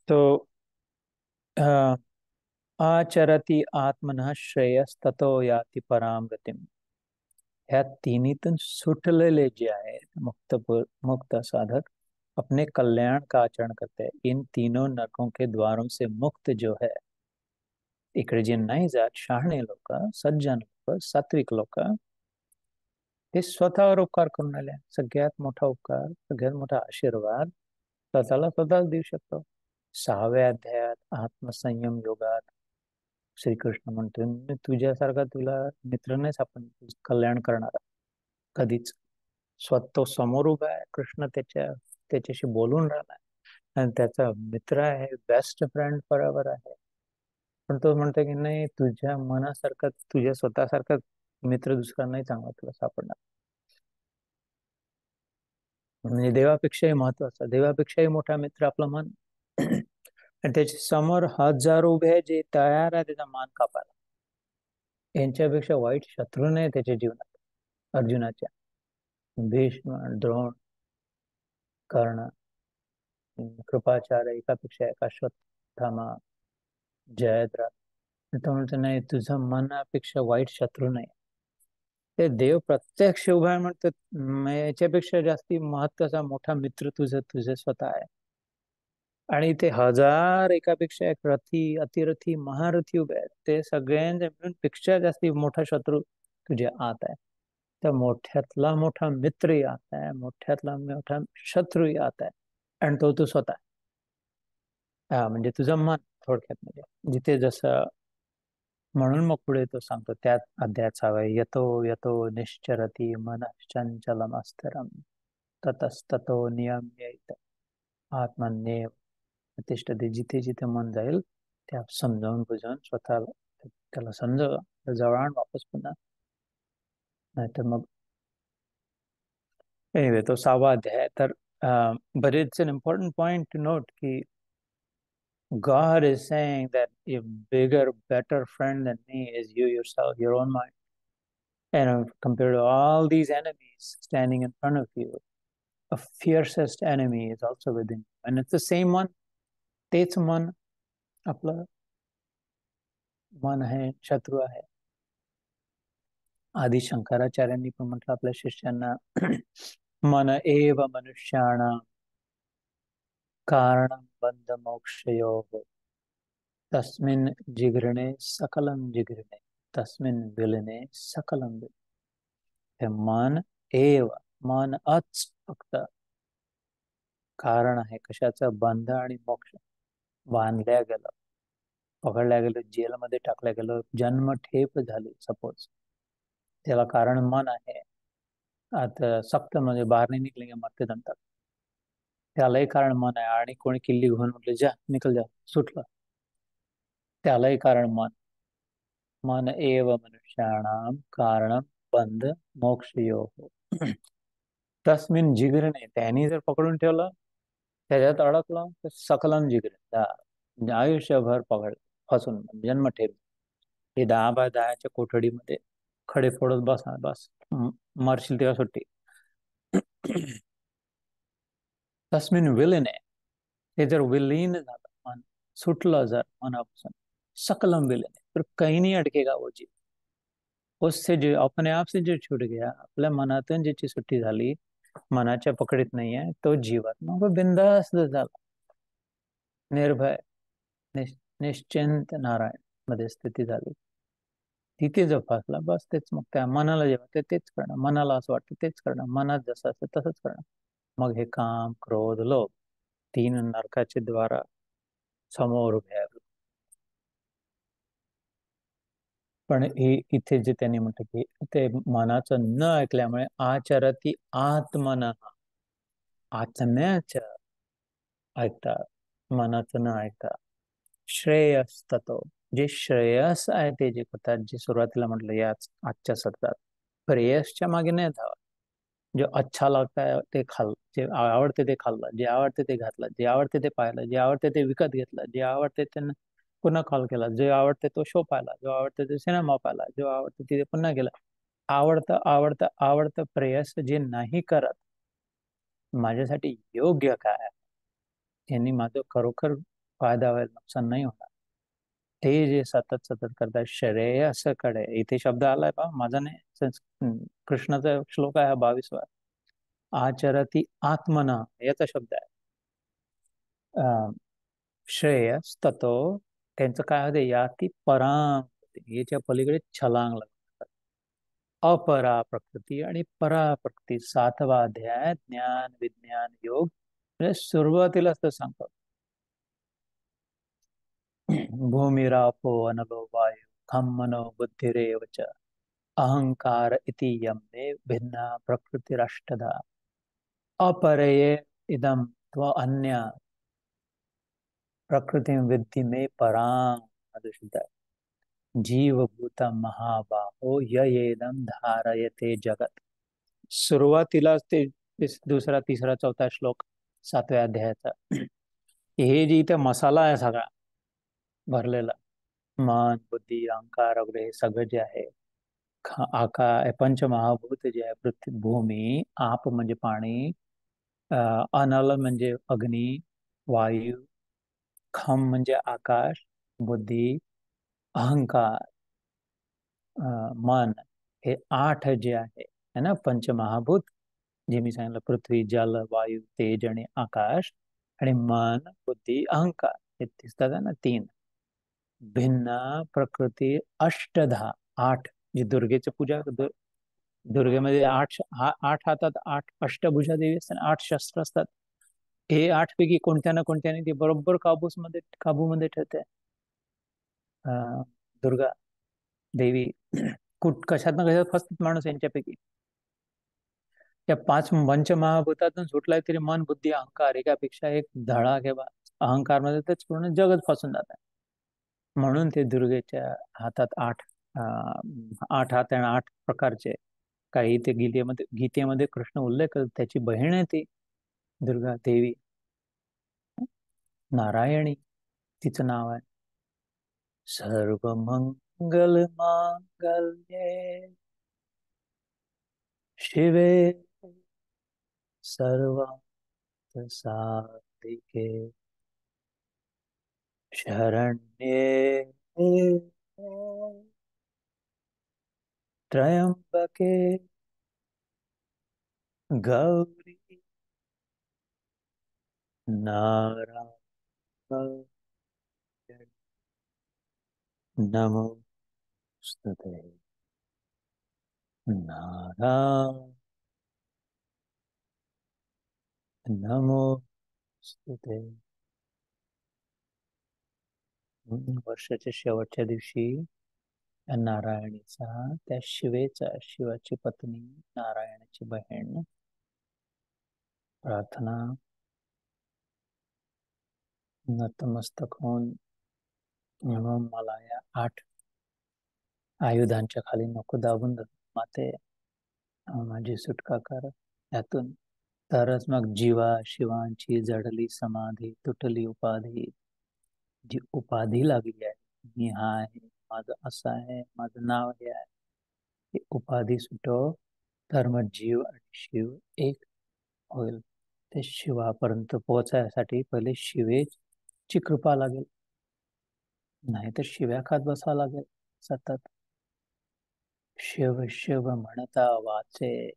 तो आचरती आत्मनः श्रेयस्ततो याति पराम गतिम. ह्या तिन्हीतून सुटलेले जे आहेत मुक्त साधक अपने कल्याण का आचरण करते हैं. इन तीनों नरकों के द्वारों से मुक्त जो है, इकडे जे नाही जात, शहाणे लोक, सज्जन लोक, सात्विक लोक, ते स्वतःवर उपकार करून आले. सगळ्यात मोठा उपकार, सगळ्यात मोठा आशीर्वाद स्वतःला स्वतःच देऊ शकतो. 6व्या अध्यायात आत्मसंयम योगात श्रीकृष्ण म्हणतो, मी तुझ्यासारखा तुला मित्र नाही आपण कल्याण करणारा कधीच. स्वतः समोर उभा आहे कृष्ण, त्याच्याशी बोलून राहिलाय, आणि त्याचा मित्र आहे, बेस्ट फ्रेंड बरोबर आहे. पण तो म्हणतो की नाही, तुझ्या मनासारखा, तुझ्या स्वतःसारखा मित्र दुसरा नाही चांगला तुला सापडणार. म्हणजे देवापेक्षाही महत्वाचा, देवापेक्षाही मोठा मित्र आपला मन. आणि त्याच्या समोर हजारो उभे आहे जे तयार आहे त्याचा मान कापायला. यांच्यापेक्षा वाईट शत्रू नाही त्याच्या जीवनात अर्जुनाच्या. भीष्म, द्रोण, कर्ण, कृपाचार्य, एकापेक्षा एक, अश्वत्थामा, जयद्रथ. तो म्हणतो नाही, तुझं मनापेक्षा वाईट शत्रू नाही. ते देव प्रत्यक्ष उभा आहे म्हणतात, याच्यापेक्षा जास्ती महत्वाचा मोठा मित्र तुझे स्वतः आहे. आणि ते हजार एकापेक्षा एक रथी, अतिरथी, महारथी उभे आहेत, ते सगळ्यांच्या मिळून पेक्षा जास्ती मोठा शत्रू तुझ्या आत आहे. तर मोठ्यातला मोठा मित्रही आता आहे, मोठ्यातला मोठा शत्रूही आता आहे, आणि तो स्वतः आहे. म्हणजे तुझं मन, थोडक्यात म्हणजे जिथे जसं. म्हणून मग पुढे तो सांगतो त्यात अध्यायाचा यतो यतो निश्चरती मन चंचलमस्थिरम ततस्ततो नियम्यैत आत्मन्येव तिष्ठती. जिथे जिथे मन जाईल त्या समजावून बुजावून स्वतः त्याला समजव, जवळ आण वापस पुन्हा. नाहीतर मग एनिवे तो 6वा अध्याय आहे. तर but it's an important point to note कि God is saying that a bigger, better friend than me is you yourself, your own mind. And compared to all these enemies standing in front of you, a fiercest enemy is also within you. And it's the same one. तेच मन आपलं मन आहे, शत्रू आहे. आदि शंकराचार्यांनी पण म्हटलं आपल्या शिष्यांना मन एव मनुष्याणां कारणं बंध मोक्षयोः तस्मिन् जिघृणे सकलं जिघृणे तस्मिन् विलीने सकलं विलीने. हे मन एव, मनच फक्त कारण आहे कशाचं, बंध आणि मोक्ष. बांधल्या गेलं, पकडल्या गेलं, जेलमध्ये टाकल्या गेलं, जन्मठेप झाली सपोज, त्याला कारण मन आहे. आता सक्त म्हणजे बाहेर नाही निकलेंगे मरते दम तक, त्यालाही कारण मन आहे. आणि कोणी किल्ली घेऊन म्हटलं जा निकल जा, सुटलं, त्यालाही कारण मन. मन एव मनुष्याणाम कारण बंध मोक्षयोः तस्मिन जिगरणे, त्यांनी जर पकडून ठेवलं, त्याच्यात अडकलं तर सकलन जिगरे, आयुष्यभर पकड फसून जन्मठेप. हे 10 बाय 10च्या कोठडीमध्ये खडे फोडत बसा, बस मरशील तेव्हा सुट्टी. तस्मिन विलीने, ते जर विलीन झालं, मन सुटलं जर मनापासून, सकलम विलीने, फिर कहीं नहीं अटकेगा वो जीव. उससे जो अपने आप से जो छूट गया, आपल्या मनातून ज्याची सुट्टी झाली, मनाच्या पकडीत नाहीये, तो जीवात्मा मग बिंदास झाला, निर्भय निश्चिंत नारायण मध्ये स्थिती झाली. तिथे जो फसला बस, तेच मग त्या मनाला जेव्हा तेच करणं, मनाला असं वाटतं तेच करणं, मनात जसं असतं तसंच करणं. मग हे काम क्रोध लोभ 3 नरकाचे द्वारा समोर उभे आहेत. पण इथे जे त्यांनी म्हटलं की ते मनाचं न ऐकल्यामुळे आचरती आत्मन, आत्म्याच ऐकतात, मनाचं न ऐकता. श्रेयस ततो, जे श्रेयस आहे ते जे करतात, जे सुरुवातीला म्हटलं याच आजच्या सत्रात, प्रेयसच्या मागे नाही धावा. जो अच्छा लगता है ते खाल्लं, जे आवडते ते खाल्लं, जे आवडते ते घातलं, जे आवडते ते पाहिलं, जे आवडते ते विकत घेतलं, जे आवडते त्यांना पुन्हा कॉल केला, जे आवडते तो शो पाहिला, जो आवडते ते सिनेमा पाहिला, जो आवडते तिथे पुन्हा गेला. आवडतं आवडतं आवडतं प्रेयस जे नाही करत, माझ्यासाठी योग्य काय आहे, यांनी माझं खरोखर फायदा होईल, नुकसान नाही होणार, ते जे सतत सतत करतात श्रेयसकडे. इथे शब्द आलाय पहा, माझा नाही, कृष्णाचा श्लोक आहे 22वा. आचरती आत्मना याचा शब्द आहे. श्रेयस ततो, त्यांचं काय होते, याती पराम, याच्या पलीकडे छलांग लागतात. अपरा प्रकृती आणि परा प्रकृती, 7वा अध्याय ज्ञान विज्ञान योग, म्हणजे सुरुवातीलाच तर सांगतात भूमिरापो अनलो वायु खम मनो बुद्धिरेव च अहंकार इति यम मे भिन्ना प्रकृतिरष्टधा अपरये इदम त्व अन्य प्रकृति विद्धि में परां अदुषित जीवभूत महाबाहो येदम धारयते जगत. सुरुवातीलाच ते दुसरा तिसरा चौथा श्लोक 7व्या अध्यायाचा, हे जे इथे मसाला आहे सगळा भरलेला, मन बुद्धी अहंकार वगैरे हे सगळं जे आहे, पंचमहाभूत जे आहे, पृथ्वी भूमी, आप म्हणजे पाणी, अनल म्हणजे अग्नी, वायू, खम म्हणजे आकाश, बुद्धी, अहंकार, मन, हे 8 जे आहे ना पंचमहाभूत, जे मी सांगितलं, पृथ्वी जल वायू तेज आणि आकाश, आणि मन बुद्धी अहंकार, हे दिसतात ना 3. भिन्न प्रकृती अष्टधा, 8, जी दुर्गेची पूजा दुर्गेमध्ये आठ हातात आठ अष्टभुजा देवी असतात, आठ शस्त्र असतात. हे आठ पैकी कोणत्या ना कोणत्याने ती बरोबर काबूमध्ये ठेवते. दुर्गा देवी कशात ना कशात फसतात माणूस यांच्यापैकी. त्या पाच पंचमहाभूतातून सुटलाय तरी मन बुद्धी अहंकार एकापेक्षा एक धडा किंवा अहंकार मध्ये तर पूर्ण जगत फसून जात आहे. म्हणून ते दुर्गेच्या हातात आठ हात आणि आठ प्रकारचे. काही ते गीतेमध्ये कृष्ण उल्लेख करतात, त्याची बहीण आहे ती दुर्गा देवी नारायणी, तिचं नाव आहे. सर्व मंगल मांगल्ये शिवे सर्वार्थ साधिके शरण्ये त्र्यंबके गौरी नारायणी नमोस्तुते नारायण नमोस्तुते. वर्षाच्या शेवटच्या दिवशी त्या नारायणीचा, त्या शिवाची पत्नी नारायणाची बहीण प्रार्थना नतमस्तक होऊन, मला या 8 आयुधांच्या खाली नको दाबून माते, माझी सुटका कर यातून. तरच मग जीवा शिवांची जडली समाधी, तुटली उपाधी. जी उपाधी लागली आहे, मी हा आहे, माझं असं आहे, माझं नाव हे आहे, ती उपाधी सुटो, तर मग जीव आणि शिव एक होईल. ते शिवापर्यंत पोहोचायसाठी पहिले शिवेची कृपा लागेल, नाही तर शिव्या खात बसावं लागेल सतत. शिव शिव म्हणता वाचे,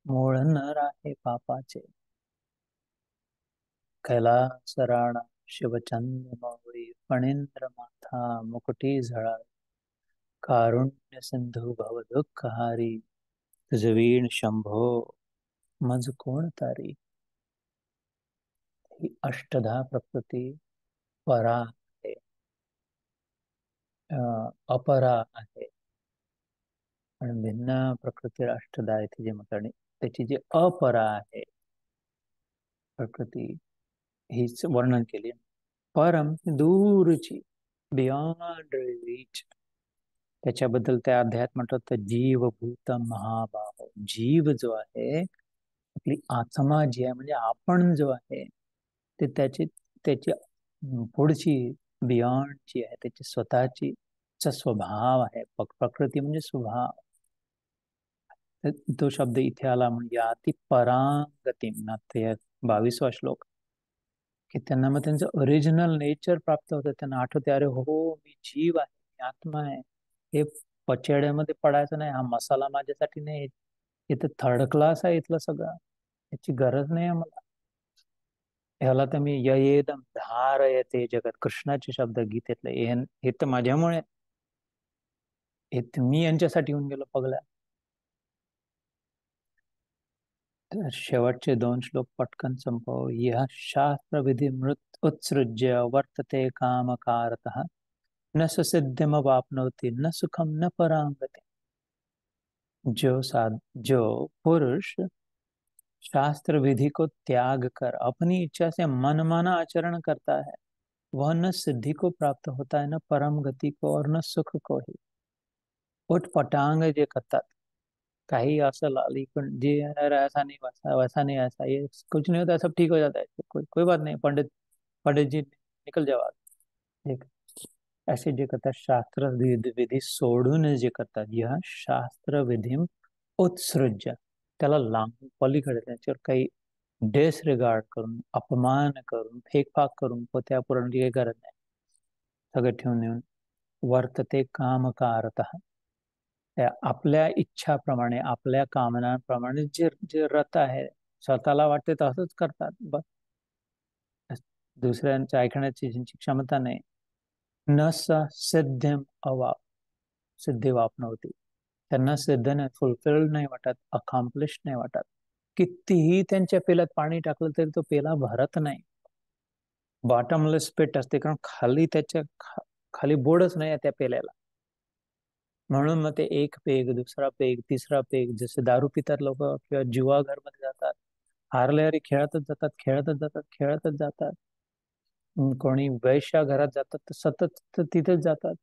मूळ न राहे पापाचे. कैलास राणा शिवचंद्र मौरी, फणींद्र माथा मुकुटी झळा. कारुण्य सिंधू भव दुःख हारी, तुझवीण शंभो मज कोण तारी. ही अष्टधा प्रकृती परा आहे, अपरा आहे. आणि भिन्न प्रकृती अष्टधा आहे तिची मताने. त्याची जी अपरा आहे प्रकृती, हीच वर्णन केली. परम दूरची, बियॉन्ड रीच. त्याच्याबद्दल त्या अध्यायात म्हणतात तर जीवभूत महाबाहो. जीव जो आहे, आपली आत्मा जी आहे, म्हणजे आपण जो आहे, ते त्याची पुढची बियॉन्डची आहे, त्याची स्वतःची स्वभाव आहे. प्रकृती म्हणजे स्वभाव. तो शब्द इथे आला म्हणजे अति परांगती ना, ते 22वा श्लोक, की त्यांना मग त्यांचं ओरिजिनल नेचर प्राप्त होतं. त्यांना आठवते, अरे हो, मी जीव आहे, मी आत्मा आहे. हे पचड्यामध्ये पडायचं नाही, हा मसाला माझ्यासाठी नाही. इथं थर्ड क्लास आहे इथलं सगळं, याची गरज नाही आहे मला. ह्याला तर मी ययेदम धारयते जगत, कृष्णाचे शब्द गीतेतले. हे तर माझ्यामुळे, हे मी यांच्यासाठी येऊन गेलो पगल्या. तर शेवटचे 2 श्लोक पटकन संपव. यह शास्त्र विधी मृत उत्सृज्य वर्तते कामकारतः, न सिद्धिमवाप्नोति न सुखम न परांगति. जो पुरुष शास्त्र विधि को त्याग कर अपनी इच्छा से मनमाना आचरण करता है, वह न सिद्धि को प्राप्त होता है, न परम गति को, और न सुख को ही. उठपटांग जे करतात, काही असं लालीपन, जे यार ऐसा नहीं, वैसा नहीं, ऐसा, ये कुछ नहीं होता, सब ठीक हो जाता है, कोई बात नहीं, पंडित जी निकल जाओ ठीक. ऐसे जे करतात, शास्त्र विधी सोडून जे करतात, यह शास्त्र विधी उत्सृज्य, त्याला लांब पलीकडे, त्याच्यावर काही डिसरिगार्ड करून, अपमान करून, फेकफाक करून, पोत्या पुरण काही गरज नाही, सगळं ठेवून येऊन वर्तते कामकारतः, त्या आपल्या इच्छाप्रमाणे, आपल्या कामनाप्रमाणे जे जे रत आहे, स्वतःला वाटते तसंच करतात बस. दुसऱ्यांचं ऐकण्याची ज्यांची क्षमता नाही, न स सिद्धिम अवाप, सिद्धी वापन होती. त्यांना सिद्ध नाही, फुलफिल्ड नाही वाटत, अकॉम्प्लिश नाही वाटत. कितीही त्यांच्या पेल्यात पाणी टाकलं तरी तो पेला भरत नाही. बॉटमलेस पिट असते, कारण खाली त्याच्या खाली बोर्डच नाही त्या पेल्याला. म्हणून मग ते एक पेग, दुसरा पेग, तिसरा पेग, जसे दारू पितात लोक किंवा जुवा घरमध्ये जातात, हारलेहरी खेळतच जातात, खेळतच जातात, खेळतच जातात. कोणी वैश्या घरात जातात तर सतत तिथेच जातात.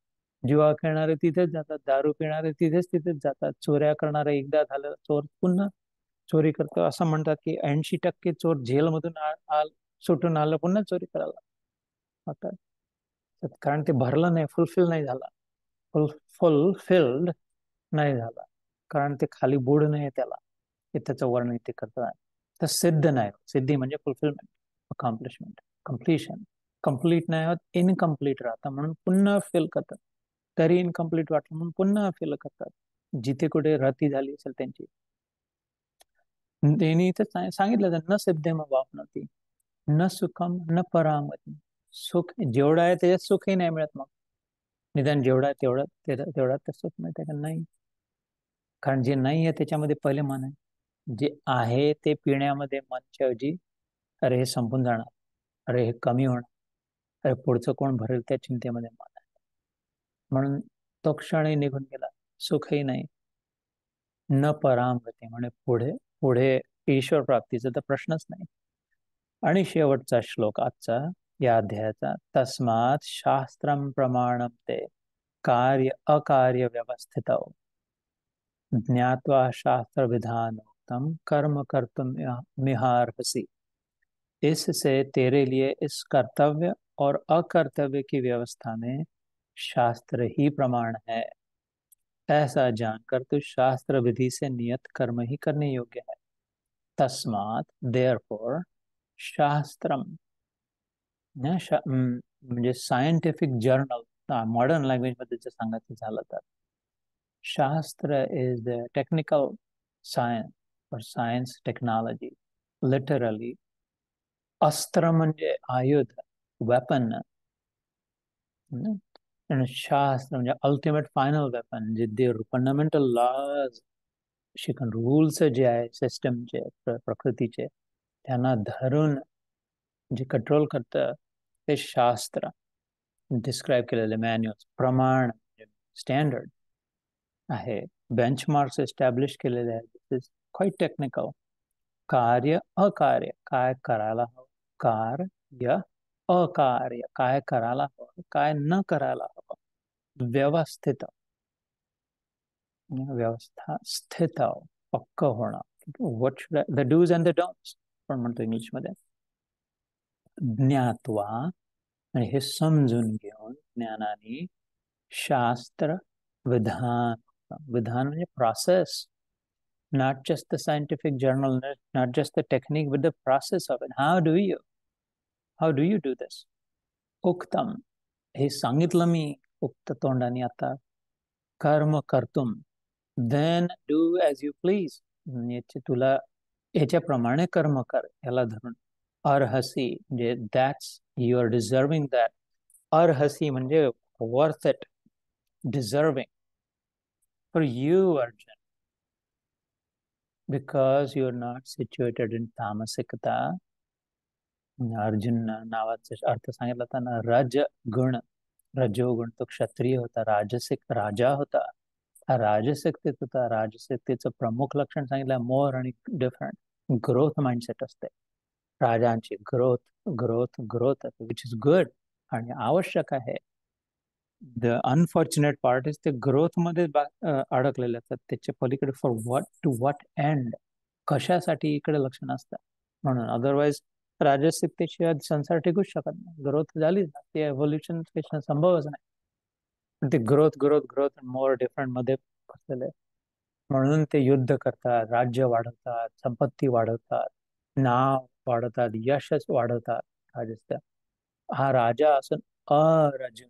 जुवा खेळणारे तिथेच जातात, दारू पिणारे तिथेच जातात, चोऱ्या करणारे एकदा झालं चोर पुन्हा चोरी करतो. असं म्हणतात की 80% चोर जेलमधून सुटून आलं पुन्हा चोरी करायला होतात. कारण ते भरलं नाही, फुलफिल नाही झाला, फुलफिल्ड नाही झाला, कारण ते खाली बोर्ड नाही त्याला, हे त्याचं वर्णन ते करतात. तर सिद्ध नाही, सिद्धी म्हणजे फुलफिलमेंट, अकॉम्प्लिशमेंट, कम्प्लिशन. कम्प्लीट नाही होत, इनकम्प्लीट राहतं म्हणून पुन्हा फिल करतात. तरी इनकम्प्लीट वाटलं म्हणून पुन्हा फिल करतात. जिथे कुठे रती झाली असेल त्यांची. त्यांनी इथं सांगितलं न सिद्धेम वापनती न सुखम न परामती. सुख जेवढं आहे त्याच्यात सुखही नाही मिळत. मग निदान जेवढा आहे तेवढा तर सुख मिळतं का? नाही. कारण जे नाही आहे त्याच्यामध्ये पहिले मन आहे. जे आहे ते पिण्यामध्ये मनच्या ऐवजी अरे हे संपून जाणार, अरे हे कमी होणार, अरे पुढचं कोण भरेल त्या चिंतेमध्ये मन आहे. म्हणून तो क्षणही निघून गेला, सुखही नाही. न परामगती म्हणजे पुढे पुढे ईश्वर प्राप्तीचा तर प्रश्नच नाही. आणि शेवटचा श्लोक आजचा या अध्यायाचा, तस्मात शास्त्रम प्रमाणम ते कार्य अकार्य व्यवस्थित ज्ञात्वा शास्त्र विधानोक्तम कर्म कर्तुम मिहार्हसि। इससे तेरे लिए इस कर्तव्य और अकर्तव्य की व्यवस्था में शास्त्र ही प्रमाण है। ऐसा जानकर तू शास्त्र विधि से नियत कर्म ही करने योग्य है। तस्मात देयरफॉर शास्त्रम म्हणजे सायंटिफिक जर्नल मॉडर्न लँग्वेज मध्ये जर सांगायचं झालं तर, शास्त्र इज द टेक्निकल सायन्स और सायन्स टेक्नॉलॉजी. लिटरली अस्त्र म्हणजे आयुध, वेपन. आणि शास्त्र म्हणजे अल्टिमेट फायनल वेपन, जे ते फंडामेंटल लॉज शिकून, रूल्स जे आहे सिस्टमचे, प्रकृतीचे, त्यांना धरून जे कंट्रोल करतं ते शास्त्र. डिस्क्राईब केलेले मॅन्युअल्स, प्रमाण, स्टँडर्ड आहे, बेंचमार्क्स एस्टॅब्लिश केलेले आहेत. दिस इज क्वाईट टेक्निकल. कार्य अकार्य, काय करायला हवं, कार्य अकार्य, काय करायला हवं, काय न करायला हवं, व्यवस्थित, व्यवस्था स्थित, पक्क होणं. What should the dos and the don'ts पण म्हणतो इंग्लिशमध्ये. ज्ञात्वा आणि हे समजून घेऊन, ज्ञानाने, शास्त्र विधान, विधान म्हणजे process, not just the scientific journal, not just the technique, but the process of it. How do you do this? उक्तम, हे सांगितलं मी उक्त तोंडाने आता. कर्म कर्तुम, then do as you please. याचे तुला याच्याप्रमाणे कर्म कर, याला धरून. अर्हसी म्हणजे that's you are deserving that. अर्हसी म्हणजे worth it, deserving. For you Arjun, because you are not situated in तामसिकता. अर्जुन नावाचा अर्थ सांगितला होता ना, रज गुण, रजोगुण. तो क्षत्रिय होता, राजसिक राजा होता, राजसिकतेत होता. राजसिकतेचं प्रमुख लक्षण सांगितलं मोर आणि डिफरंट ग्रोथ माइंडसेट असते राजांची. Growth growth growth, which is good आणि आवश्यक आहे. द अनफॉर्च्युनेट पार्ट इज ते ग्रोथ मध्ये अडकलेले असतात. त्याच्या पलीकडे for what, to what end, कशासाठी इकडे लक्ष नसतं. म्हणून अदरवाईज राजसिकतेशिवाय संसार टिकूच शकत नाही. ग्रोथ झालीच ना, ते एव्होल्युशन संभवच नाही. पण ते ग्रोथ ग्रोथ ग्रोथ मोर डिफरंट मध्ये फसलेले आहे. म्हणून ते युद्ध करतात, राज्य वाढवतात, संपत्ती वाढवतात, नाव वाढवतात, यशच वाढवतात. राजस्थ हा राजा असून अराजन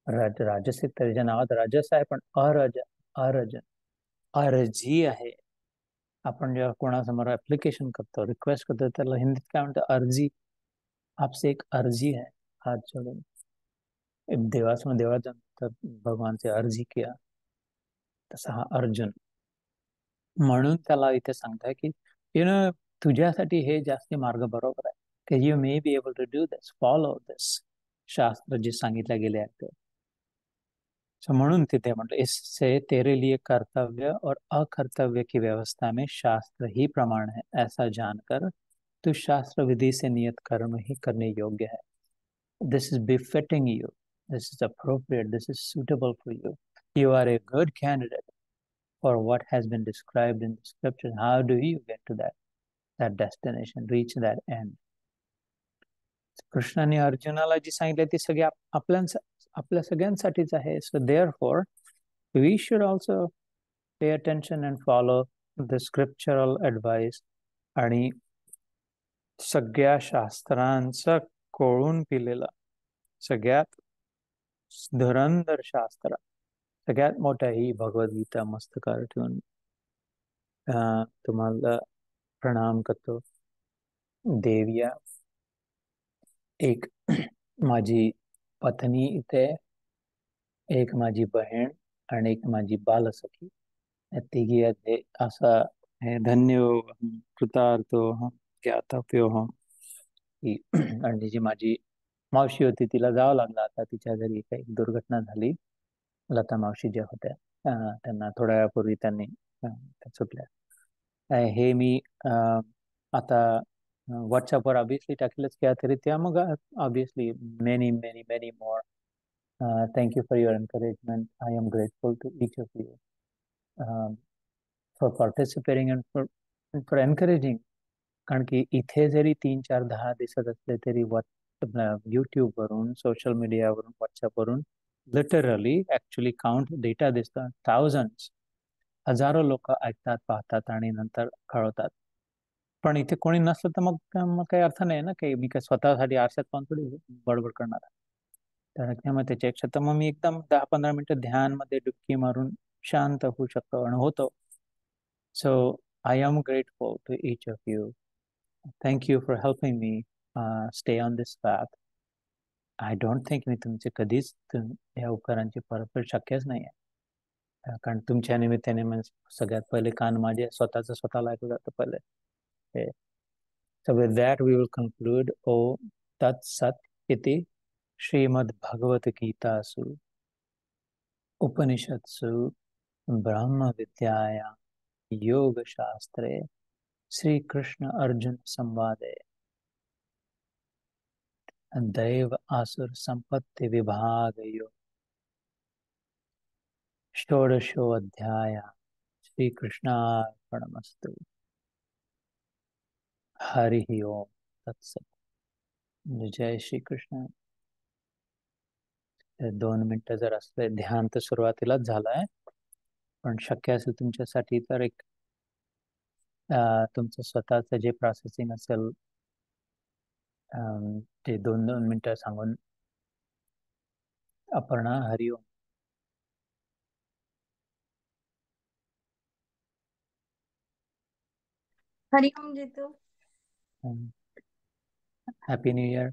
राजसिक त्याच्या नावात राजस आहे, पण अरजन अर्जी आहे. आपण जेव्हा कोणासमोर ऍप्लिकेशन करतो, रिक्वेस्ट करतो, त्याला हिंदीत काय म्हणतं? अर्जी. आपसे एक अर्जी है, हात जोडून. देवासमोर देवळात जाऊन भगवानचे अर्जी किया, तसा हा अर्जुन. म्हणून त्याला इथे सांगताय की तुझ्यासाठी हे जास्त मार्ग बरोबर आहे, की you may be able to do this, follow this, शास्त्र जे सांगितले गेले आहे ते. म्हणून तिथे म्हटलं, इससे तेरे लिए कर्तव्य और अकर्तव्य की व्यवस्था में शास्त्र ही प्रमाण है, ऐसा जानकर तू शास्त्र विधि से नियत कर्म ही करने योग्य है. This is befitting you. This is appropriate. This is suitable for you. You are a good candidate for what has been described in the scripture. How do you get to that destination, reach that end? कृष्णाने अर्जुनाला जी सांगितले ती सगळी आपल्या सगळ्यांसाठीच आहे. So therefore, we should also pay attention and follow the scriptural advice आणि सगळ्या शास्त्रांचं कोळून पिलेला, सगळ्यात धुरंधर शास्त्र, सगळ्यात मोठा ही भगवद्गीता मस्तकावर ठेवून तुम्हाला प्रणाम करतो. देविया, एक माझी पत्नी इथे, एक माझी बहीण आणि एक माझी बालसखी, या तिघी आहेत. असा हे धन्य कृतार्थो हम ज्ञातव्यो हम की. आणि जी माझी मावशी होती तिला जावं लागलं आता, तिच्या घरी काही दुर्घटना झाली. लता मावशी ज्या होत्या त्यांना थोड्या वेळापूर्वी त्यांनी सुटल्या. हे मी आता व्हॉट्सअपवर ऑब्विसली टाकलंच की तरी त्या मग obviously many many many more. Thank you for your encouragement. I am grateful to each of you for participating and for encouraging. कारण की इथे जरी 3, 4, 10 दिसत असले तरी युट्यूबवरून, सोशल मीडियावरून, व्हॉट्सअपवरून लिटरली ऍक्च्युली काउंट डेटा दिसतात. थाउजंड्स, हजारो लोक ऐकतात, पाहतात आणि नंतर कळवतात. पण इथे कोणी नसलं तर मग काही अर्थ नाही ना, काही मी काय स्वतःसाठी आरशात पाहून थोडी बडबड करणार आहे. तर मग त्याच्यापेक्षा तर मग मी एकदम 10-15 मिनिटं ध्यान मध्ये डुबकी मारून शांत होऊ शकतो आणि होतो. So I am grateful to each of you. Thank you for helping me stay on this path. I don't think me तुमचे कधीच या उपकारांची परतफेड शक्यच नाही आहे. कारण तुमच्या निमित्ताने म्हणजे सगळ्यात पहिले कान माझे स्वतःला ऐकू जातं पहिले. So with that we will conclude. O Tat Sat iti Srimad Bhagavad Gita Su Upanishadsu Brahma Vidyaya Yoga Shastre Sri Krishna Arjuna Samvade Daiva Asur Sampatti Vibhagayo Shodasho Adhyaya Sri Krishna Arpanamastu. Hari Om Tat Sat. जय श्री कृष्ण. 2 मिनिटं जर असले, ध्यान तर सुरुवातीलाच झालंय, पण शक्य असेल तुमच्यासाठी तर एक तुमचं स्वतःच जे प्रोसेसिंग असेल ते 2-2 मिनिटं सांगून. Aparna, Hariom. Hariom Jitu. Happy new year.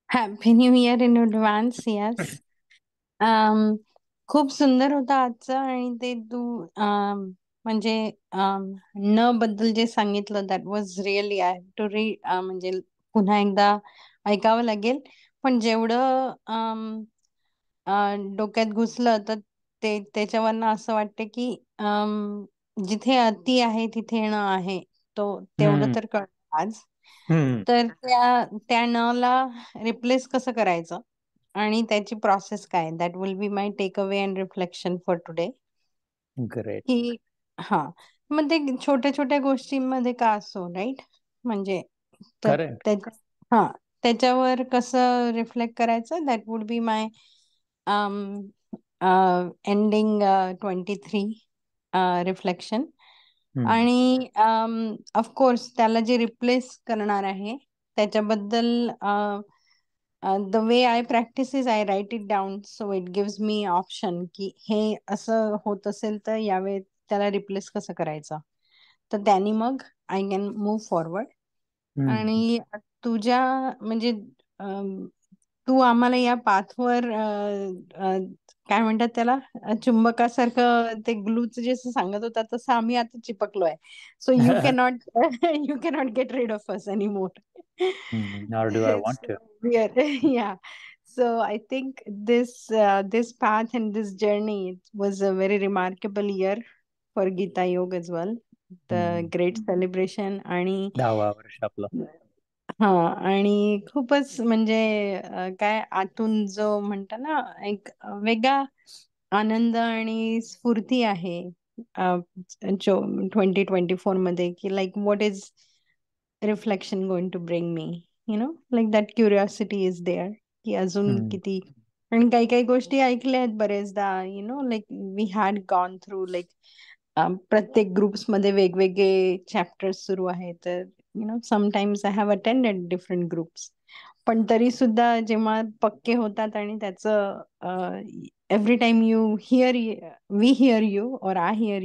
Happy new year in advance. Yes. खूप सुंदर होता आजचा. आणि ते तू म्हणजे न बद्दल जे सांगितलं that was really I to read. म्हणजे पुन्हा एकदा ऐकावं लागेल. पण जेवढं डोक्यात घुसलं तर ते त्याच्यावरनं असं वाटतं की जिथे अति आहे तिथे न आहे, तो तेवढं तर कळलं आज. तर त्या नला रिप्लेस कसं करायचं आणि त्याची प्रोसेस काय, that will be my takeaway and reflection for today. Great. की हा, मग ते छोट्या छोट्या गोष्टींमध्ये का असो, राईट. म्हणजे तर करेक्ट. हा, त्याच्यावर कसं रिफ्लेक्ट करायचं, that would be my ending 23 reflection. आणि ऑफकोर्स त्याला जे रिप्लेस करणार आहे त्याच्याबद्दल the way I practice is I write it down, so it gives me option की हे असं होत असेल तर यावेळी त्याला रिप्लेस कसं करायचं. तर त्यांनी मग आय कॅन मूव्ह फॉरवर्ड. आणि तुझ्या म्हणजे तू आम्हाला या पाथवर काय म्हणतात त्याला, चुंबकासारखं ते ग्लूच जे सांगत होता तसं आम्ही आता चिपकलोय. So you cannot you cannot get rid of us anymore. Nor do I want to. We are, yeah. So I think this path and this journey, it was a very remarkable year for Gita Yoga as well. The हम्म. great celebration आणि 10वा वर्ष आपलं. हा, आणि खूपच म्हणजे काय आतून जो म्हणता ना एक वेगळा आनंद आणि स्फूर्ती आहे 2024 मध्ये, की like what is reflection going to bring me, like that curiosity is there, की अजून हम्म. किती. आणि काही काही गोष्टी ऐकल्या आहेत बरेचदा, like we had gone through, like प्रत्येक ग्रुप्स मध्ये वेगवेगळे चॅप्टर्स सुरू आहेत, तर sometimes I have attended different groups, पण तरी सुद्धा जेव्हा पक्के होतात आणि त्याचं every time you hear, we hear you or I here